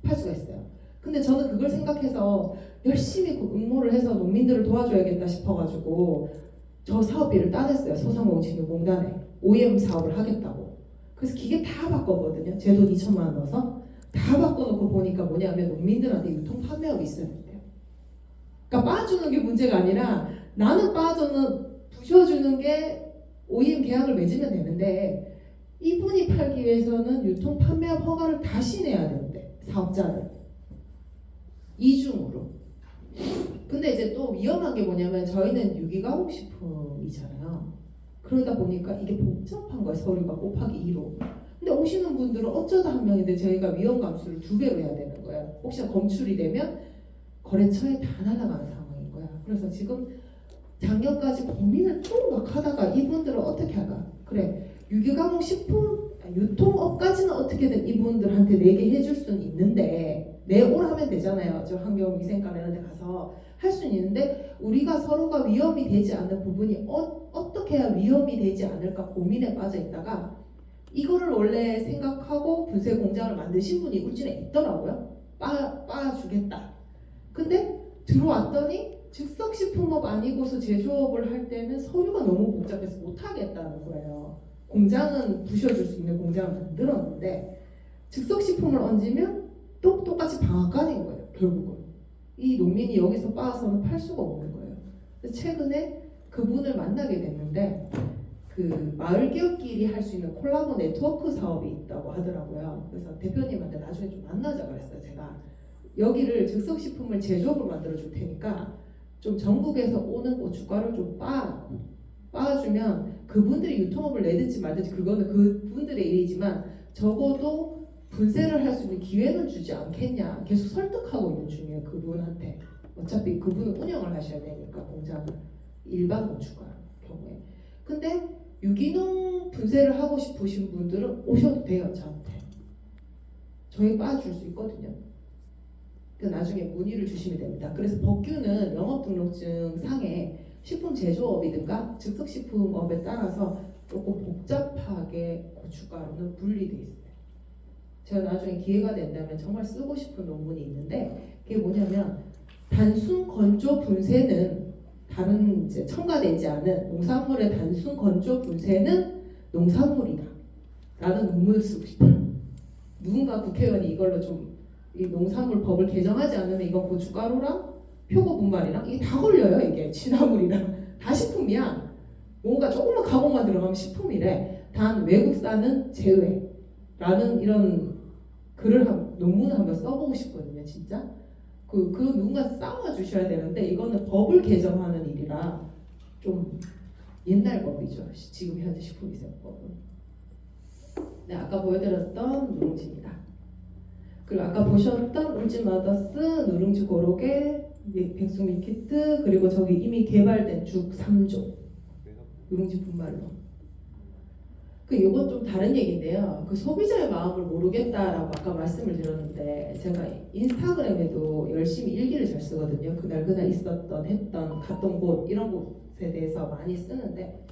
Speaker 2: 팔 수가 있어요. 근데 저는 그걸 생각해서 열심히 응모를 해서 농민들을 도와줘야겠다 싶어가지고 저 사업비를 따냈어요. 소상공인진흥공단에 OEM 사업을 하겠다고. 그래서 기계 다 바꿨거든요. 제 돈 2천만 원 넣어서 다 바꿔놓고 보니까 뭐냐면 농민들한테 유통 판매업이 있어야 된대요. 그러니까 빠주는 게 문제가 아니라 나는 빠져는 부셔주는 게 OEM 계약을 맺으면 되는데 이분이 팔기 위해서는 유통 판매업 허가를 다시 내야 되는데 사업자를 이중으로. 근데 이제 또 위험한 게 뭐냐면 저희는 유기가공 식품이잖아요. 그러다 보니까 이게 복잡한 거예요. 서류가 곱하기 2로. 근데 오시는 분들은 어쩌다 한 명인데 저희가 위험 감수를 2배로 해야 되는 거예요. 혹시나 검출이 되면 거래처에 다 날아가는 상황인 거야. 그래서 지금 작년까지 고민을 쭉 막 하다가 이분들은 어떻게 할까? 그래, 유기가공 식품 유통업까지는 어떻게든 이분들한테 내게 해줄 수는 있는데 내올 하면 되잖아요. 저 환경위생관 이런 데 가서 할 수는 있는데 우리가 서로가 위험이 되지 않는 부분이 어떻게 해야 위험이 되지 않을까 고민에 빠져 있다가 이거를 원래 생각하고 분쇄 공장을 만드신 분이 울진에 있더라고요. 빠주겠다. 근데 들어왔더니 즉석식품업 아니고서 제조업을 할 때는 서류가 너무 복잡해서 못하겠다는 거예요. 공장은 부셔줄 수 있는 공장을 만들었는데 즉석식품을 얹으면 똑같이 방앗간인 거예요. 결국은 이 농민이 여기서 빻아서는 팔 수가 없는 거예요. 그래서 최근에 그분을 만나게 됐는데 그 마을 기업끼리 할 수 있는 콜라보 네트워크 사업이 있다고 하더라고요. 그래서 대표님한테 나중에 좀 만나자 그랬어요. 제가 여기를 즉석식품을 제조업을 만들어 줄 테니까 좀 전국에서 오는 고춧가루를 좀 빻아주면 그분들이 유통업을 내든지 말든지 그거는 그분들의 일이지만 적어도 분쇄를 할 수 있는 기회는 주지 않겠냐 계속 설득하고 있는 중이에요. 그분한테. 어차피 그분은 운영을 하셔야 되니까 공장을 일반 고춧가루 경우에. 근데 유기농 분쇄를 하고 싶으신 분들은 오셔도 돼요. 저한테. 저희 빠줄 수 있거든요. 그 나중에 문의를 주시면 됩니다. 그래서 법규는 영업등록증 상에 식품 제조업이든가 즉석식품업에 따라서 조금 복잡하게 고춧가루는 분리돼 있어요. 제가 나중에 기회가 된다면 정말 쓰고 싶은 논문이 있는데 그게 뭐냐면 단순 건조 분쇄는 다른 이제 첨가되지 않은 농산물의 단순 건조 분쇄는 농산물이다 라는 논문을 쓰고 싶어요. 누군가 국회의원이 이걸로 좀 이 농산물 법을 개정하지 않으면 이건 고춧가루랑 표고 분말이랑 이게 다 걸려요. 이게 취나물이랑 다 식품이야. 뭔가 조금만 가공만 들어가면 식품이래. 단 외국산은 제외라는 이런 논문을 한번 써보고 싶거든요. 진짜 그 누군가 싸워 주셔야 되는데 이거는 법을 개정하는 일이라 좀 옛날 법이죠. 지금 현재 식품위생법은. 네, 아까 보여드렸던 누룽지입니다. 그리고 아까 보셨던 울지마더스, 누룽지 고로케, 백숙 밀키트, 그리고 저기 이미 개발된 죽 3종 누룽지 분말로. 그 요건 좀 다른 얘기인데요. 그 소비자의 마음을 모르겠다라고 아까 말씀을 드렸는데 제가 인스타그램에도 열심히 일기를 잘 쓰거든요. 그날 있었던 했던 갔던 곳 이런 곳에 대해서 많이 쓰는데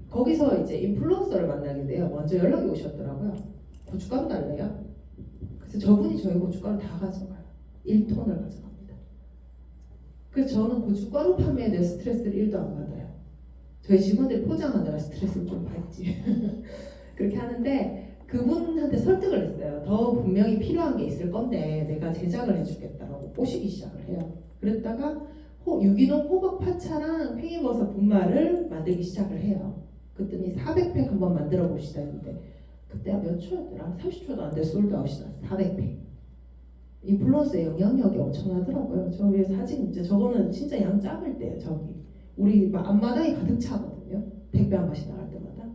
Speaker 2: 거기서 이제 인플루언서를 만나게 돼요. 먼저 연락이 오셨더라고요. 고춧가루 달래요. 그래서 저분이 저희 고춧가루 다 가져가요. 1톤을 가져갑니다. 그래서 저는 고춧가루 판매에 대해 스트레스를 1도 안 받아요. 저희 직원들이 포장하느라 스트레스를 좀 받지. 그렇게 하는데 그분한테 설득을 했어요. 더 분명히 필요한 게 있을 건데 내가 제작을 해주겠다라고 꼬시기 시작을 해요. 그랬다가 유기농 호박 파차랑 팽이버섯 분말을 만들기 시작을 해요. 그랬더니 400팩 한번 만들어 봅시다 했는데 그때가 몇 초였더라? 30초도 안 돼 솔드아웃이 났어. 400팩. 인플루언서의 영향력이 엄청나더라고요. 저 위에 사진 이제 저거는 진짜 양 작을 때예요. 저기 우리 앞마당이 가득 차거든요. 택배 한 마씩 나갈 때마다.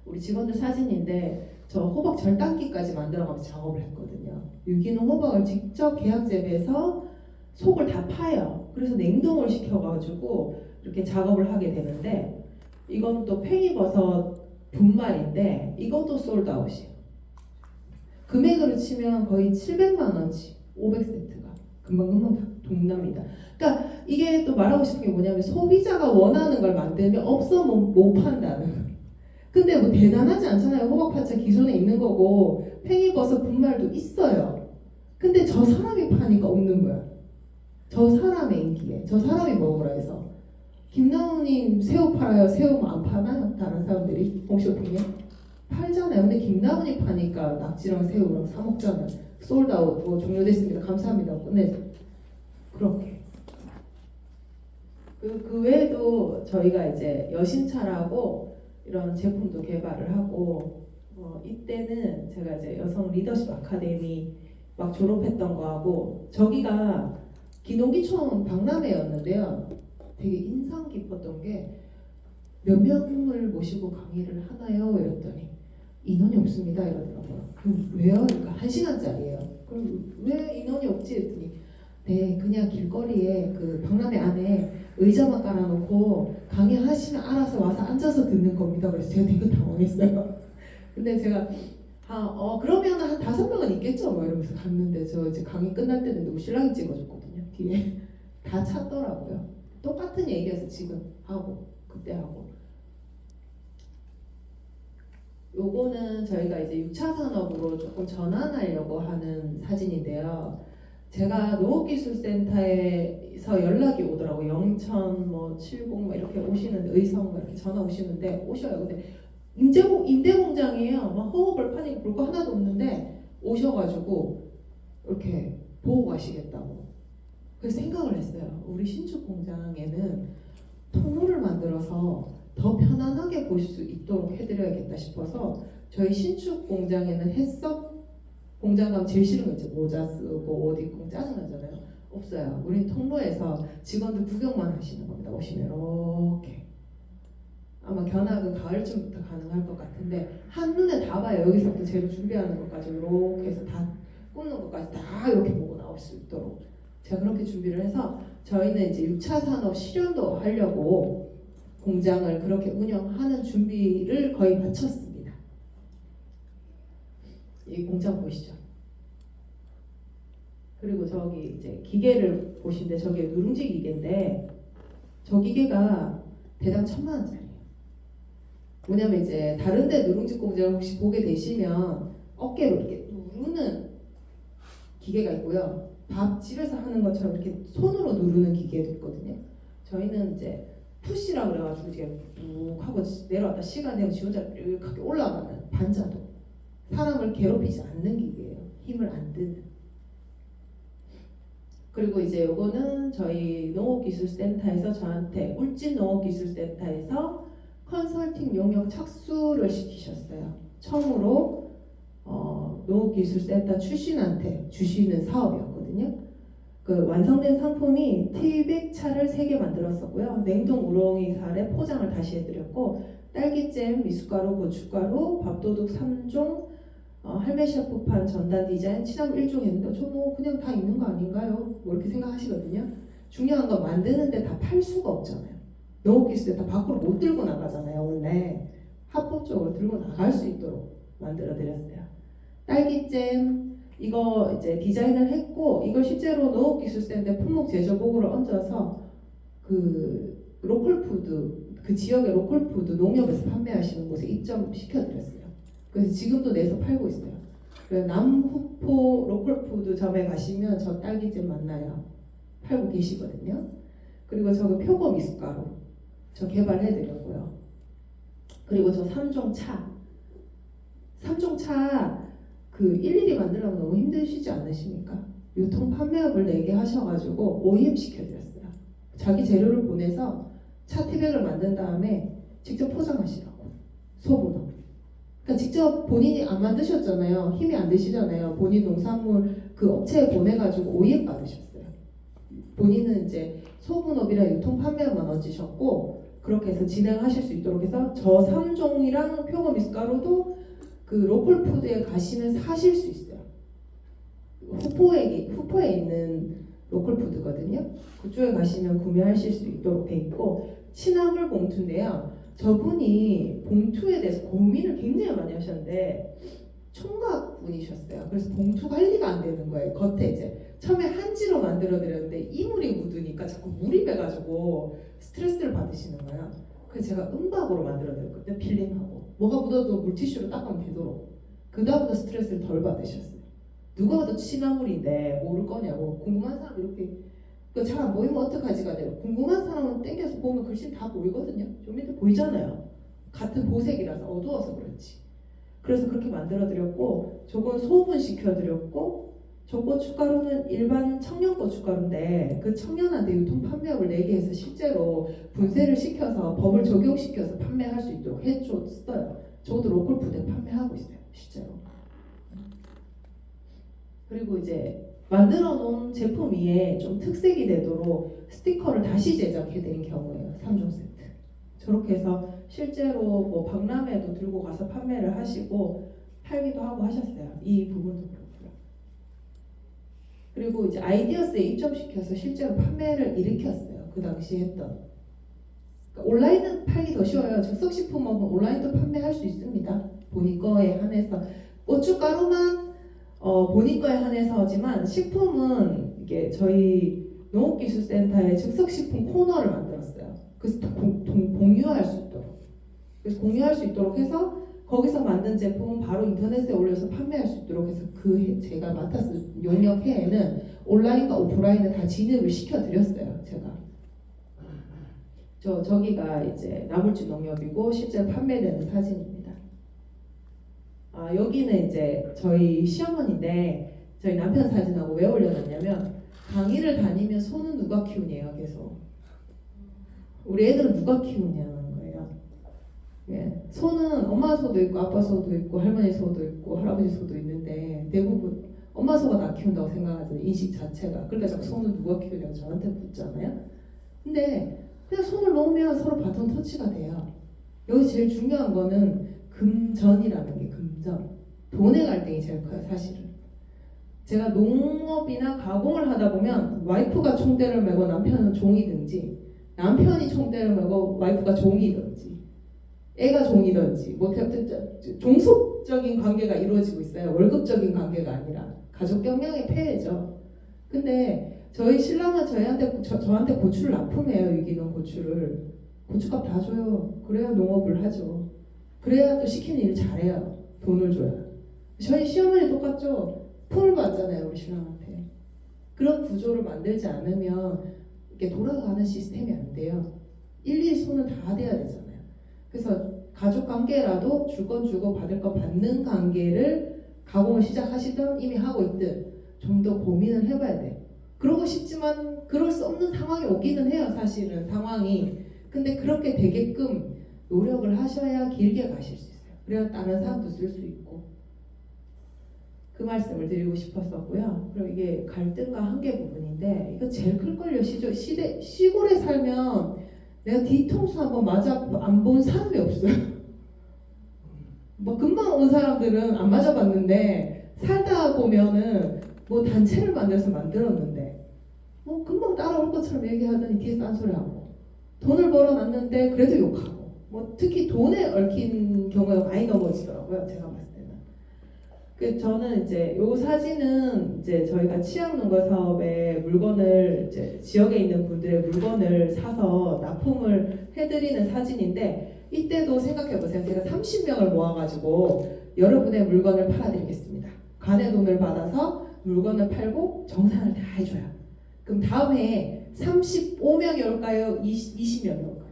Speaker 2: 우리 직원들 사진인데 저 호박 절단기까지 만들어가면서 작업을 했거든요. 유기농 호박을 직접 계약 재배해서 속을 다 파요. 그래서 냉동을 시켜가지고 이렇게 작업을 하게 되는데 이건 또 팽이버섯 분말인데 이것도 솔드아웃이에요. 금액으로 치면 거의 700만 원치 500세트가 금방금방 다 동납니다. 그러니까 이게 또 말하고 싶은 게 뭐냐면 소비자가 원하는 걸 만들면 없어 못 판다는. 근데 뭐 대단하지 않잖아요. 호박파차 기존에 있는 거고 팽이버섯 분말도 있어요. 근데 저 사람이 파니까 없는 거야. 저 사람의 인기에 저 사람이 먹으라 해서. 김나우님 새우 팔아요? 새우 안 파나요? 다른 사람들이 홈쇼핑에? 팔잖아요. 근데 김나우님 파니까 낙지랑 새우랑 사 먹잖아요. 솔드아웃 뭐 종료됐습니다. 감사합니다. 끝내죠. 그렇게. 그 외에도 저희가 이제 여신차라고 이런 제품도 개발을 하고 이때는 제가 이제 여성 리더십 아카데미 막 졸업했던 거하고 저기가 기농기촌 박람회였는데요. 되게 인상 깊었던 게 몇 명을 모시고 강의를 하나요? 이랬더니 인원이 없습니다 이러더라고요. 그럼 왜요? 그러니까 1시간짜리예요. 그럼 왜 인원이 없지? 했더니 네 그냥 길거리에 그 박람회 안에 의자만 깔아놓고 강의하시면 알아서 와서 앉아서 듣는 겁니다. 그래서 제가 되게 당황했어요. 근데 제가 그러면 한 5명은 있겠죠? 뭐 이러면서 갔는데 저 이제 강의 끝날 때는 누구 신랑이 찍어줬거든요. 뒤에 다 찼더라고요. 똑같은 얘기에서 지금 하고 그때 하고 요거는 저희가 이제 6차 산업으로 조금 전환하려고 하는 사진인데요. 제가 농업기술센터에서 연락이 오더라고요. 영천 뭐 70 뭐 이렇게 오시는데 의성 뭐 이렇게 전화 오시는데 오셔요. 근데 임대공장이에요. 막 허허벌 파니까 볼 거 하나도 없는데 오셔가지고 이렇게 보고 가시겠다고. 그래서 생각을 했어요. 우리 신축 공장에는 통로를 만들어서 더 편안하게 보실 수 있도록 해드려야겠다 싶어서 저희 신축 공장에는 해썹 공장 가면 제일 싫은 거 있죠. 모자 쓰고 옷 입고 짜증나잖아요. 없어요. 우린 통로에서 직원들 구경만 하시는 겁니다. 오시면 이렇게 아마 견학은 가을쯤부터 가능할 것 같은데 한눈에 다 봐요. 여기서부터 재료 준비하는 것까지 이렇게 해서 다 굽는 것까지 다 이렇게 보고 나올 수 있도록 제가 그렇게 준비를 해서 저희는 이제 6차 산업 실현도 하려고 공장을 그렇게 운영하는 준비를 거의 마쳤습니다. 이 공장 보시죠. 그리고 저기 이제 기계를 보시는데 저게 누룽지 기계인데 저 기계가 대당 1,000만 원짜리예요. 뭐냐면 이제 다른데 누룽지 공장을 혹시 보게 되시면 어깨로 이렇게 누르는 기계가 있고요. 밥 집에서 하는 것처럼 이렇게 손으로 누르는 기계도 있거든요. 저희는 이제 푸시라고 그래가지고 이제 쭉 하고 내려왔다 시간 되면 지 혼자 이렇게 올라가는 반자도 사람을 괴롭히지 않는 기계예요. 힘을 안 드는. 그리고 이제 요거는 저희 농업기술센터에서 저한테 울진농업기술센터에서 컨설팅 용역 착수를 시키셨어요. 처음으로 농업기술센터 출신한테 주시는 사업이었거든요. 그 완성된 상품이 티백차를 3개 만들었었고요. 냉동 우렁이 살에 포장을 다시 해드렸고 딸기잼, 미숫가루, 고춧가루, 밥도둑 3종, 할매 셰프판 전단 디자인, 치나물 1종 했는데 저 뭐 그냥 다 있는 거 아닌가요? 뭐 이렇게 생각하시거든요. 중요한 건 만드는데 다 팔 수가 없잖아요. 농업기술센터 밖으로 못 들고 나가잖아요. 원래 합법적으로 들고 나갈 수 있도록 만들어 드렸어요. 딸기잼 이거 이제 디자인을 했고 이걸 실제로 농업기술센터 품목 제조복으로 얹어서 그 로컬푸드 그 지역의 로컬푸드 농협에서 판매하시는 곳에 입점시켜드렸어요. 그래서 지금도 내서 팔고 있어요. 그래서 남후포 로컬푸드점에 가시면 저 딸기잼 만나요. 팔고 계시거든요. 그리고 저거 표고 미숫가루 저 개발해드렸고요. 그리고 저 3종 차 그 일일이 만들려면 너무 힘드시지 않으십니까? 유통 판매업을 4개 하셔가지고 OEM 시켜드렸어요. 자기 재료를 보내서 차 티백을 만든 다음에 직접 포장하시라고 소분업. 그러니까 직접 본인이 안 만드셨잖아요. 힘이 안 드시잖아요. 본인 농산물 그 업체에 보내가지고 OEM 받으셨어요. 본인은 이제 소분업이랑 유통 판매업만 얹으셨고 그렇게 해서 진행하실 수 있도록 해서 저 3종이랑 표고 미숫가루도 그 로컬푸드에 가시면 사실 수 있어요. 후포에 있는 로컬푸드거든요. 그쪽에 가시면 구매하실 수 있도록 돼 있고 치나물 봉투인데요. 저분이 봉투에 대해서 고민을 굉장히 많이 하셨는데 총각 분이셨어요. 그래서 봉투 관리가 안 되는 거예요. 겉에 이제 처음에 한지로 만들어 드렸는데 이물이 묻으니까 자꾸 물이 배가지고 스트레스를 받으시는 거예요. 그래서 제가 은박으로 만들어 드렸거든요. 필름하고 뭐가 묻어도 물티슈로 닦으면 되도록. 그 다음부터 스트레스를 덜 받으셨어요. 누가 봐도 치나물인데 모를 거냐고 궁금한 사람 이렇게 잘 안 보이면 어떡하지가 돼요. 궁금한 사람은 땡겨서 보면 글씨 다 보이거든요. 좀 밑에 보이잖아요. 같은 보색이라서 어두워서 그렇지. 그래서 그렇게 만들어 드렸고 저건 소분 시켜 드렸고 저 고춧가루는 일반 청년 고춧가루인데 그 청년한테 유통 판매업을 4개 해서 실제로 분쇄를 시켜서 법을 적용시켜서 판매할 수 있도록 해줬어요. 저것도 로컬푸드에 판매하고 있어요. 실제로. 그리고 이제 만들어 놓은 제품 위에 좀 특색이 되도록 스티커를 다시 제작해드린 경우에요. 3종 세트. 저렇게 해서 실제로 뭐 박람회도 들고 가서 판매를 하시고 팔기도 하고 하셨어요. 이 부분도 그렇고요. 그리고 이제 아이디어스에 입점시켜서 실제로 판매를 일으켰어요. 그 당시 했던. 그러니까 온라인은 팔기 더 쉬워요. 즉석식품은 온라인도 판매할 수 있습니다. 본인 거에 한해서 고춧가루만 본인 거에 한해서 하지만 식품은 이게 저희 농업기술센터에 즉석식품 코너를 만들었어요. 그래서 공유할 수 있도록. 그래서 공유할 수 있도록 해서 거기서 만든 제품은 바로 인터넷에 올려서 판매할 수 있도록 해서 제가 맡아서 용역 해에는 온라인과 오프라인을 다 진입을 시켜드렸어요. 제가. 저기가 이제 나물주 농협이고 실제 판매되는 사진입니다. 여기는 이제 저희 시어머니인데 저희 남편 사진하고 왜 올려놨냐면 강의를 다니면 소는 누가 키우냐요. 계속 우리 애들은 누가 키우냐는 거예요. 예. 소는 엄마 소도 있고 아빠 소도 있고 할머니 소도 있고 할아버지 소도 있는데 대부분 엄마 소가 나 키운다고 생각하잖아요. 인식 자체가. 그러니까 자꾸 소는 누가 키우냐고 저한테 묻잖아요. 근데 그냥 손을 놓으면 서로 바톤 터치가 돼요. 여기 제일 중요한 거는 금전이라는 게 금전. 돈의 갈등이 제일 커요, 사실은. 제가 농업이나 가공을 하다 보면 와이프가 총대를 메고 남편은 종이든지 남편이 총대를 메고 와이프가 종이든지 애가 종이든지 뭐 종속적인 관계가 이루어지고 있어요. 월급적인 관계가 아니라 가족 경영의 폐해죠. 근데 저희 신랑은 저한테 고추를 납품해요. 유기농 고추를. 고추값 다 줘요. 그래야 농업을 하죠. 그래야 또 시키는 일 잘해요. 돈을 줘야. 저희 시어머니 똑같죠. 품을 받잖아요, 우리 신랑한테. 그런 구조를 만들지 않으면 이게 돌아가는 시스템이 안 돼요. 일일이 손은 다 돼야 되잖아요. 그래서 가족 관계라도 줄 건 주고 받을 건 받는 관계를 가공을 시작하시든 이미 하고 있든 좀 더 고민을 해봐야 돼. 그러고 싶지만 그럴 수 없는 상황이 오기는 해요, 사실은 상황이. 근데 그렇게 되게끔 노력을 하셔야 길게 가실 수 있어요. 그래야 다른 사람도 쓸 수 있고. 그 말씀을 드리고 싶었었고요. 그리고 이게 갈등과 한계 부분인데 이거 제일 클걸요. 시골에 살면 내가 뒤통수 한번 맞아 안 본 사람이 없어요. 뭐 금방 온 사람들은 안 맞아봤는데 살다 보면은 뭐 단체를 만들었는데 뭐 금방 따라올 것처럼 얘기하더니 뒤에 딴소리하고 돈을 벌어놨는데 그래도 욕하고 뭐 특히 돈에 얽힌 경우가 많이 넘어지더라고요. 제가 봤을 때는. 그 저는 이제 요 사진은 이제 저희가 치약농가 사업에 물건을 이제 지역에 있는 분들의 물건을 사서 납품을 해드리는 사진인데 이때도 생각해보세요. 제가 30명을 모아가지고 여러분의 물건을 팔아드리겠습니다. 간의 돈을 받아서 물건을 팔고 정산을 다 해줘요. 그럼 다음 해에 35명이 올까요? 20명이 올까요?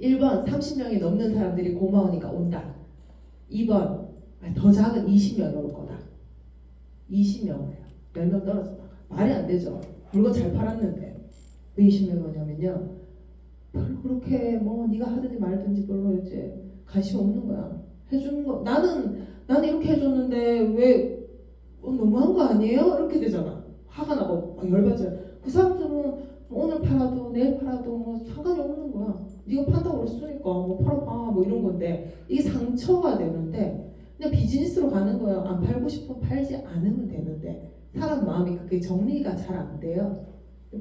Speaker 2: 1번 30명이 넘는 사람들이 고마우니까 온다. 2번 더 작은 20명이 올 거다. 20명이에요. 10명 떨어져 나가. 말이 안 되죠. 물건 잘 팔았는데 왜 20명이 오냐면요. 별로 그렇게 뭐 네가 하든지 말든지 별로 이제 관심 없는 거야. 해주는 거 나는 이렇게 해줬는데 왜 너무한 거 아니에요? 이렇게 되잖아. 화가 나고 막 열받아요. 그 사람들은 뭐 오늘 팔아도 내일 팔아도 뭐 상관이 없는 거야. 네가 판다고 그랬으니까 뭐 팔아봐 뭐 이런 건데 이게 상처가 되는데 그냥 비즈니스로 가는 거예요. 안 팔고 싶으면 팔지 않으면 되는데 사람 마음이 그게 정리가 잘 안 돼요.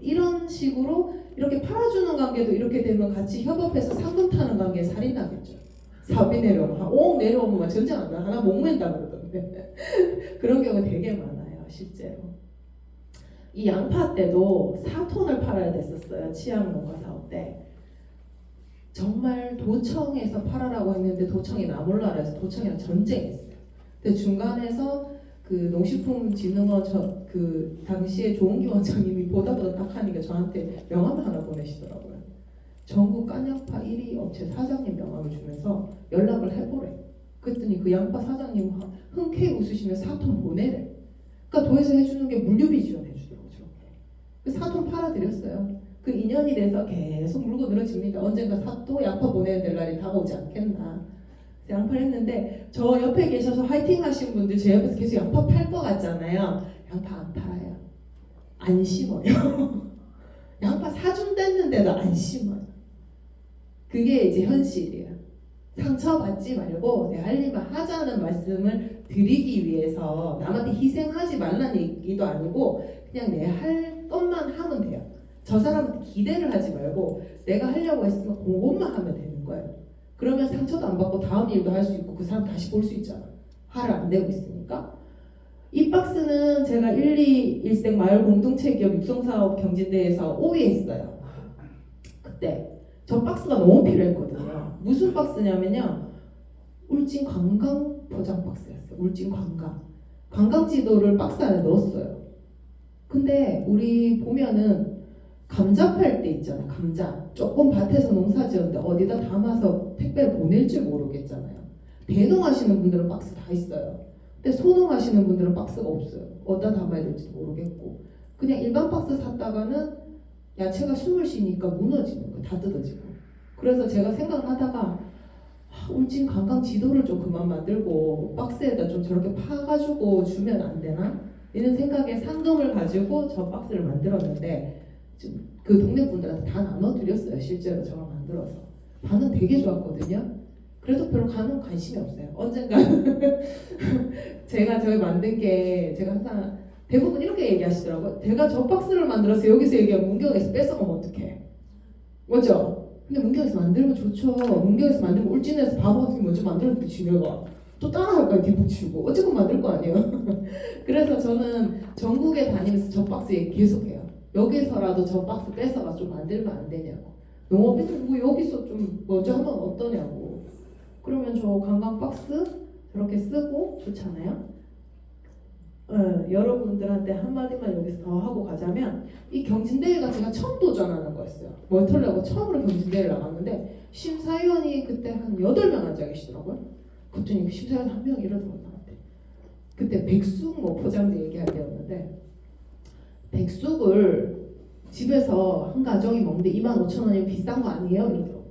Speaker 2: 이런 식으로 이렇게 팔아주는 관계도 이렇게 되면 같이 협업해서 상금 타는 관계에 살이 나겠죠. 사업이 내려오면 한 5억 내려오면 막 전쟁 안 나. 하나 목맨다 그러던데. 그런 경우 되게 많아요. 실제로. 이 양파 때도 4톤을 팔아야 됐었어요. 치약농가 사업 때. 정말 도청에서 팔아라고 했는데 도청이 나몰라라 해서 도청이랑 전쟁했어요. 근데 중간에서 그 농식품진흥원 그 당시에 조은기 원장님이 보다 딱하니까 저한테 명함을 하나 보내시더라고요. 전국 깐양파 1위 업체 사장님 명함을 주면서 연락을 해보래. 그랬더니 그 양파 사장님 흔쾌히 웃으시며 4톤 보내래. 그러니까 도에서 해주는 게 물류비 지원해주더라고요. 그 4톤 팔아드렸어요. 그 인연이 돼서 계속 물고 늘어집니다. 언젠가 또 양파 보내야 될 날이 다가오지 않겠나. 양파를 했는데 저 옆에 계셔서 화이팅 하신 분들 제 옆에서 계속 양파 팔 것 같잖아요. 양파 안 팔아요. 안 심어요. 양파 사준댔는데도 안 심어요. 그게 이제 현실이에요. 상처받지 말고 내 할 일만 하자는 말씀을 드리기 위해서 남한테 희생하지 말라는 얘기도 아니고 그냥 내 할 것만 하면 돼요. 저 사람한테 기대를 하지 말고 내가 하려고 했으면 그것만 하면 되는 거예요. 그러면 상처도 안 받고 다음 일도 할 수 있고 그 사람 다시 볼 수 있잖아. 화를 안 내고 있으니까. 이 박스는 제가 121생 마을 공동체 기업 육성사업 경진대회에서 5위 했어요. 그때 저 박스가 너무 필요했거든요. 무슨 박스냐면요. 울진 관광 포장 박스였어요. 울진 관광 지도를 박스 안에 넣었어요. 근데 우리 보면은 감자 팔 때 있잖아요. 감자 조금 밭에서 농사 지었는데 어디다 담아서 택배를 보낼 줄 모르겠잖아요. 배농하시는 분들은 박스 다 있어요. 근데 소농하시는 분들은 박스가 없어요. 어디다 담아야 될지도 모르겠고 그냥 일반 박스 샀다가는 야채가 숨을 쉬니까 무너지는 거예요. 다 뜯어지고 그래서 제가 생각을 하다가 울진 관광 지도를 좀 그만 만들고 박스에다 좀 저렇게 파가지고 주면 안 되나? 이런 생각에 상금을 가지고 저 박스를 만들었는데 그 동네 분들한테 다 나눠드렸어요. 실제로 저가 만들어서 반응 되게 좋았거든요. 그래도 별로 관심이 없어요. 언젠가 제가 저희 만든 게 제가 항상 대부분 이렇게 얘기하시더라고요. 제가 저 박스를 만들어서 여기서 얘기하면 문경에서 뺏어가면 어떡해? 맞죠? 근데 문경에서 만들면 좋죠. 문경에서 만들면 울진에서 바보 같은 게 먼저 만들었는데 지네가 또 따라할 거야. 뒷북치고 어쨌건 만들 거 아니에요. 그래서 저는 전국에 다니면서 저 박스 얘기 계속해요. 여기서라도 저 박스 뺏어가 좀 만들면 안 되냐고. 농업인들 뭐 여기서 좀 먼저 하면 어떠냐고. 그러면 저 관광 박스 저렇게 쓰고 좋잖아요. 여러분들한테 한마디만 여기서 더 하고 가자면 이 경진대회가 제가 처음 도전하는 거였어요. 멀털려고 처음으로 경진대회를 나갔는데 심사위원이 그때 한 8명 앉아 계시더라고요. 그랬더니 심사위원 한 명이 이러더라고요. 나한테. 그때 백숙 뭐 포장지 얘기할 때였는데 백숙을 집에서 한 가정이 먹는데 25,000원이면 비싼 거 아니에요? 이러더라고요.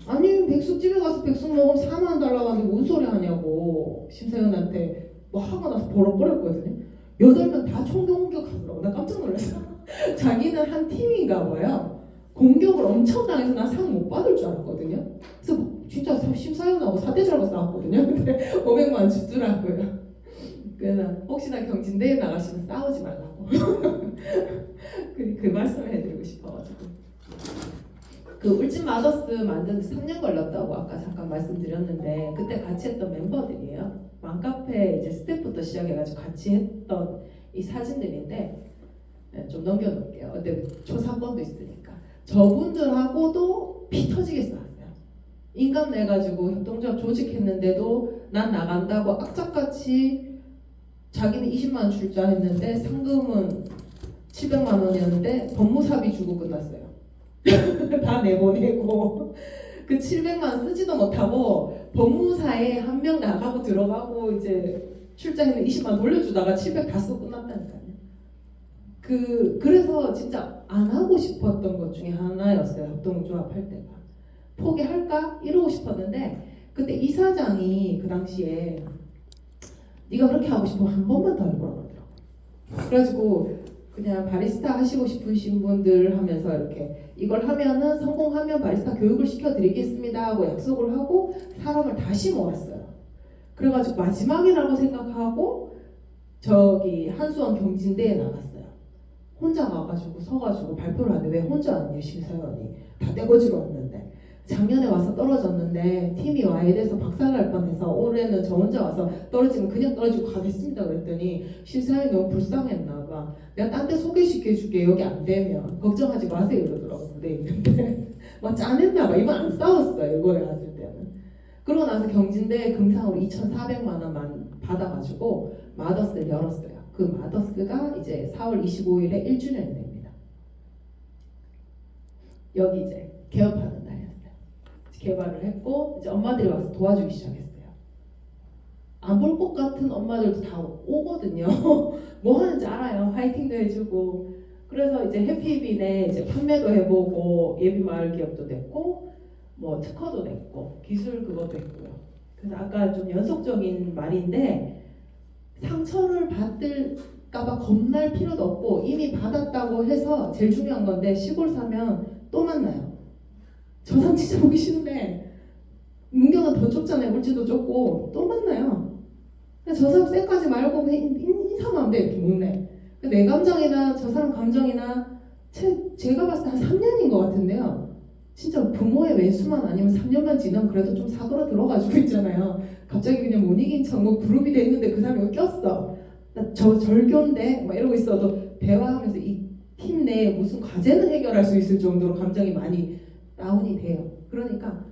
Speaker 2: 아니 백숙집에 가서 백숙 먹으면 4만 원 달라고 하는데 뭔 소리 하냐고 심사위원한테 뭐 화가 나서 버럭버럭거렸거든요. 8명 다 총공격하더라고. 나 깜짝 놀랐어. 자기는 한 팀인가 봐요. 공격을 엄청 당해서 난 상 못 받을 줄 알았거든요. 그래서 진짜 심사위원하고 사대절하고 싸웠거든요. 근데 500만 원 주더라고요. 그래서 혹시나 경진대회 나가시면 싸우지 말라고 그 말씀을 해드리고 싶어가지고 그 울진 마더스 만드는 3년 걸렸다고 아까 잠깐 말씀드렸는데 그때 같이 했던 멤버들이에요. 맘카페 이제 스태프부터 시작해가지고 같이 했던 이 사진들인데 좀 넘겨놓을게요. 근데 초상권도 있으니까 저분들하고도 피 터지게 싸웠어요. 인감 내가지고 협동조합 조직했는데도 난 나간다고 악착같이 자기는 20만 원 줄 줄 했는데 상금은 700만 원이었는데 법무사비 주고 끝났어요. 다 내보내고 그 700만 원 쓰지도 못하고 법무사에 한 명 나가고 들어가고 이제 출장했는데 20만 원 돌려주다가 700 다 쓰고 끝났다니까요. 그래서 진짜 안 하고 싶었던 것 중에 하나였어요. 협동조합 할 때가 포기할까 이러고 싶었는데 그때 이사장이 그 당시에 네가 그렇게 하고 싶으면 한 번만 더 해보라고 그러더라고요. 그래가지고 그냥 바리스타 하시고 싶으신 분들 하면서 이렇게 이걸 하면은 성공하면 바리스타 교육을 시켜드리겠습니다 하고 약속을 하고 사람을 다시 모았어요. 그래가지고 마지막이라고 생각하고 저기 한수원 경진대에 나갔어요. 혼자 가가지고 서가지고 발표를 하는데 왜 혼자 왔니 심사위원이 다 떼거지로 왔는데 작년에 와서 떨어졌는데 팀이 와야 돼서 박살날 뻔해서 올해는 저 혼자 와서 떨어지면 그냥 떨어지고 가겠습니다 그랬더니 심사위원이 너무 불쌍했나 봐. 내가 딴 데 소개시켜줄게 여기 안 되면 걱정하지 마세요 이러더라고 무대에 있는데 막 짠했나 봐. 이번 안 싸웠어요 이번에 갔을 때는. 그러고 나서 경진대 금상으로 2,400만 원만 받아가지고 마더스를 열었어요. 그 마더스가 이제 4월 25일에 1주년이 됩니다. 여기 이제 개업하는 날이었어요. 개발을 했고 이제 엄마들이 와서 도와주기 시작했어요. 안 볼 것 같은 엄마들도 다 오거든요. 뭐 하는지 알아요. 화이팅도 해주고. 그래서 이제 해피빈에 이제 판매도 해보고 예비 마을 기업도 됐고 뭐 특허도 냈고 기술 그것도 했고요. 그래서 아까 좀 연속적인 말인데 상처를 받을까봐 겁날 필요도 없고 이미 받았다고 해서 제일 중요한 건데 시골 사면 또 만나요. 저 사람 진짜 보기 싫은데 문경은 더 좁잖아요. 울진도 좁고 또 만나요. 저 사람 쎄까지 말고 그냥 인사만 하면 돼 이렇게 먹네. 내 감정이나 저 사람 감정이나 제가 봤을 때 한 3년인 것 같은데요. 진짜 부모의 왼수만 아니면 3년만 지나면 그래도 좀 사그러 들어가지고 있잖아요. 갑자기 그냥 못 이긴 천국 그룹이 돼 있는데 그 사람이 여기 꼈어. 나 저 절교인데 막 이러고 있어도 대화하면서 이 팀 내에 무슨 과제는 해결할 수 있을 정도로 감정이 많이 다운이 돼요. 그러니까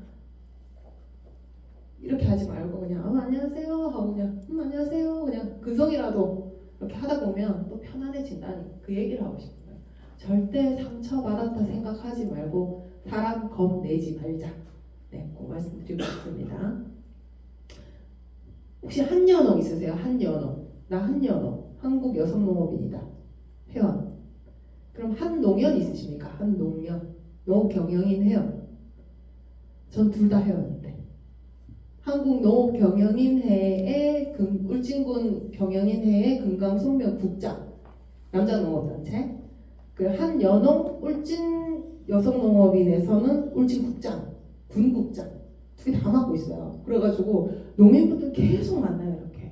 Speaker 2: 이렇게 하지 말고 그냥 안녕하세요 하고 그냥 안녕하세요 그냥 근성이라도 이렇게 하다 보면 또 편안해진다니 그 얘기를 하고 싶어요. 절대 상처받았다 생각하지 말고 사람 겁내지 말자. 네, 그 말씀드리고 싶습니다. 혹시 한연호 있으세요? 한연호. 나 한연호. 한국여성농업인이다. 회원. 그럼 한농연 있으십니까? 한농연. 농업경영인 회원. 전 둘 다 회원인데. 한국농업경영인회의 울진군 경영인회의 금강송면 국장, 남자농업단체. 그 한연홍 울진 여성농업인에서는 울진 국장, 군국장 두 개 다 맡고 있어요. 그래가지고 농민분들 계속 만나요 이렇게.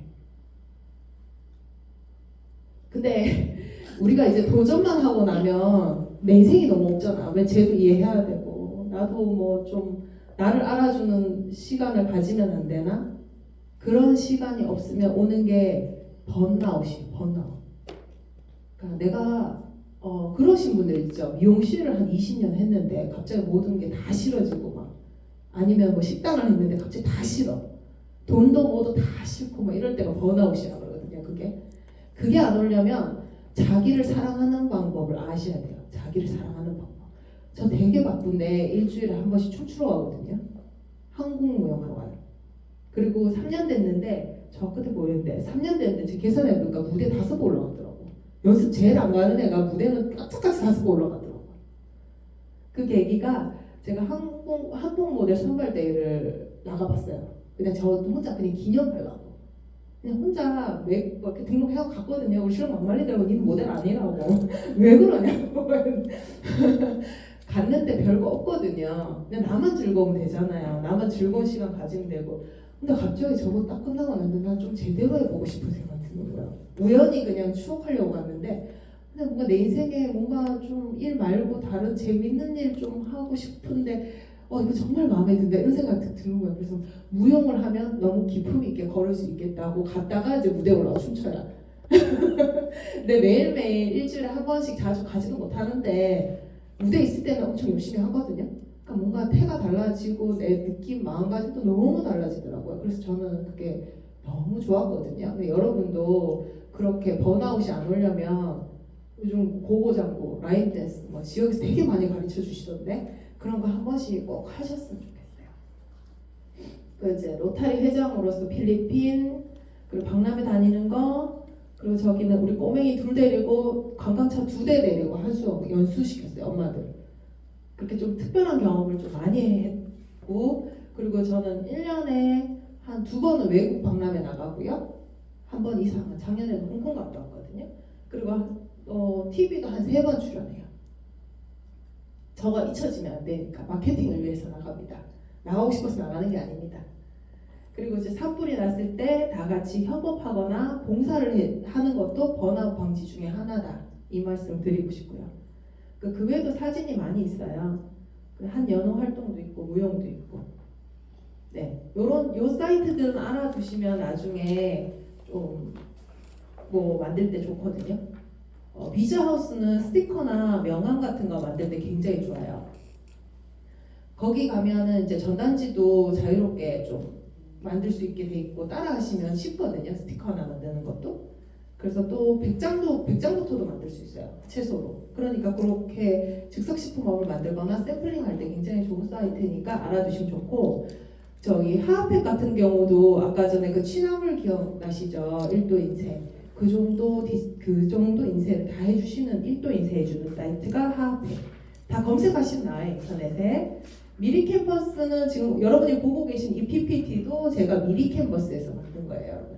Speaker 2: 근데 우리가 이제 도전만 하고 나면 내생이 너무 없잖아. 왜 쟤도 이해해야 되고 나도 뭐 좀 나를 알아주는 시간을 가지면 안 되나? 그런 시간이 없으면 오는 게 번아웃이에요. 번아웃. 그러니까 내가 그러신 분들 있죠. 미용실을 한 20년 했는데 갑자기 모든 게 다 싫어지고 막 아니면 뭐 식당을 했는데 갑자기 다 싫어. 돈도 뭐도 다 싫고 막 이럴 때가 번아웃이라고 그러거든요. 그게 안 오려면 자기를 사랑하는 방법을 아셔야 돼요. 자기를 사랑하는 방법. 저 되게 바쁜데 일주일에 한 번씩 춤추러 가거든요. 한국무용하러 가요. 그리고 3년 됐는데 저 끝에 보이는데 3년 됐는데 제가 계산해보니까 무대 5번 올라갔더라고. 연습 제일 안 가는 애가 무대는 깍짝깍짝 5번 올라갔더라고. 그 계기가 제가 한복 모델 선발대회를 나가봤어요. 그냥 저 혼자 그냥 기념 하려고. 그냥 혼자 왜 이렇게 등록해서 갔거든요. 우리 신랑 막말리더라고. 니는 모델 아니라고. 왜 그러냐고. 갔는데 별거 없거든요. 그냥 나만 즐거우면 되잖아요. 나만 즐거운 시간 가지면 되고. 근데 갑자기 저거 딱 끝나고 났는데 난 좀 제대로 해보고 싶은 생각이 드는 거예요. 우연히 그냥 추억하려고 갔는데 근데 뭔가 내 인생에 뭔가 좀 일 말고 다른 재밌는 일 좀 하고 싶은데 이거 정말 마음에 든다 이런 생각이 드는 거예요. 그래서 무용을 하면 너무 기품 있게 걸을 수 있겠다고 갔다가 이제 무대 올라가 춤춰요. 근데 매일매일 일주일에 한 번씩 자주 가지도 못하는데 무대 있을 때는 엄청 열심히 하거든요. 그러니까 뭔가 태가 달라지고 내 느낌, 마음가짐도 너무 달라지더라고요. 그래서 저는 그게 너무 좋았거든요. 근데 여러분도 그렇게 번아웃이 안 오려면 요즘 고고장구, 라인 댄스, 뭐 지역에서 되게 많이 가르쳐 주시던데 그런 거 한 번씩 꼭 하셨으면 좋겠어요. 그 이제 로타리 회장으로서 필리핀 그리고 박람회 다니는 거 그리고 저기는 우리 꼬맹이 2 데리고 관광차 2대 데리고 한수 연수시켰어요. 엄마들. 그렇게 좀 특별한 경험을 좀 많이 했고 그리고 저는 1년에 한 2번은 외국 박람회 나가고요. 한 번 이상은 작년에는 홍콩 갔다 왔거든요. 그리고 TV도 한 3번 출연해요. 저가 잊혀지면 안 되니까 마케팅을 위해서 나갑니다. 나가고 싶어서 나가는 게 아닙니다. 그리고 이제 산불이 났을 때 다 같이 협업하거나 봉사를 하는 것도 번아웃 방지 중에 하나다. 이 말씀 드리고 싶고요. 그 외에도 사진이 많이 있어요. 한 연호 활동도 있고 무용도 있고. 네, 요 사이트들은 알아두시면 나중에 좀 뭐 만들 때 좋거든요. 비즈하우스는 스티커나 명함 같은 거 만들 때 굉장히 좋아요. 거기 가면은 이제 전단지도 자유롭게 좀 만들 수 있게 돼 있고 따라하시면 쉽거든요. 스티커 하나 만드는 것도. 그래서 또 백장노트도 만들 수 있어요. 채소로. 그러니까 그렇게 즉석식품업을 만들거나 샘플링 할 때 굉장히 좋은 사이트니까 알아두시면 좋고 저기 하하팩 같은 경우도 아까 전에 그 취나물 기억나시죠? 1도 인쇄. 그 정도 인쇄를 다 해주시는 1도 인쇄 해주는 사이트가 하하팩. 다 검색하시면 나와요. 인터넷에. 미리 캠퍼스는 지금 여러분이 보고 계신 이 PPT도 제가 미리 캠퍼스에서 만든 거예요, 여러분.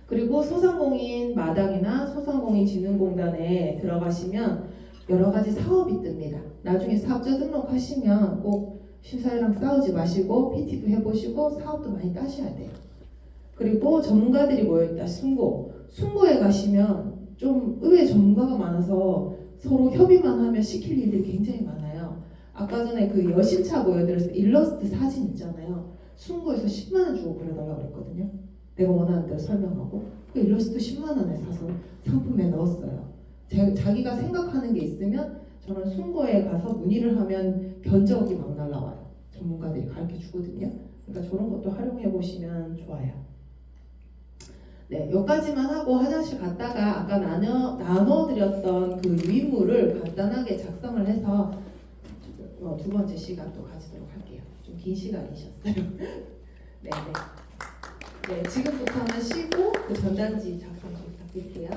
Speaker 2: 그리고 소상공인 마당이나 소상공인 진흥공단에 들어가시면 여러 가지 사업이 뜹니다. 나중에 사업자 등록하시면 꼭 심사위랑 싸우지 마시고 PT도 해보시고 사업도 많이 따셔야 돼요. 그리고 전문가들이 모여있다. 순고에 가시면 좀 의외 전문가가 많아서 서로 협의만 하면 시킬 일들이 굉장히 많아요. 아까 전에 그 여신차 보여드렸을 때 일러스트 사진 있잖아요. 순고에서 10만 원 주고 그려달라고 그랬거든요. 내가 원하는 대로 설명하고 그 일러스트 10만 원에 사서 상품에 넣었어요. 자기가 생각하는 게 있으면 저는 순고에 가서 문의를 하면 견적이 막 날라와요. 전문가들이 가르쳐 주거든요. 그러니까 저런 것도 활용해 보시면 좋아요. 네, 여기까지만 하고 화장실 갔다가 아까 나눠드렸던 그 유인물을 간단하게 작성을 해서 2번째 시간 또 가지도록 할게요. 좀 긴 시간이셨어요. 네, 지금부터는 쉬고 그 전단지 작성 좀 부탁드릴게요.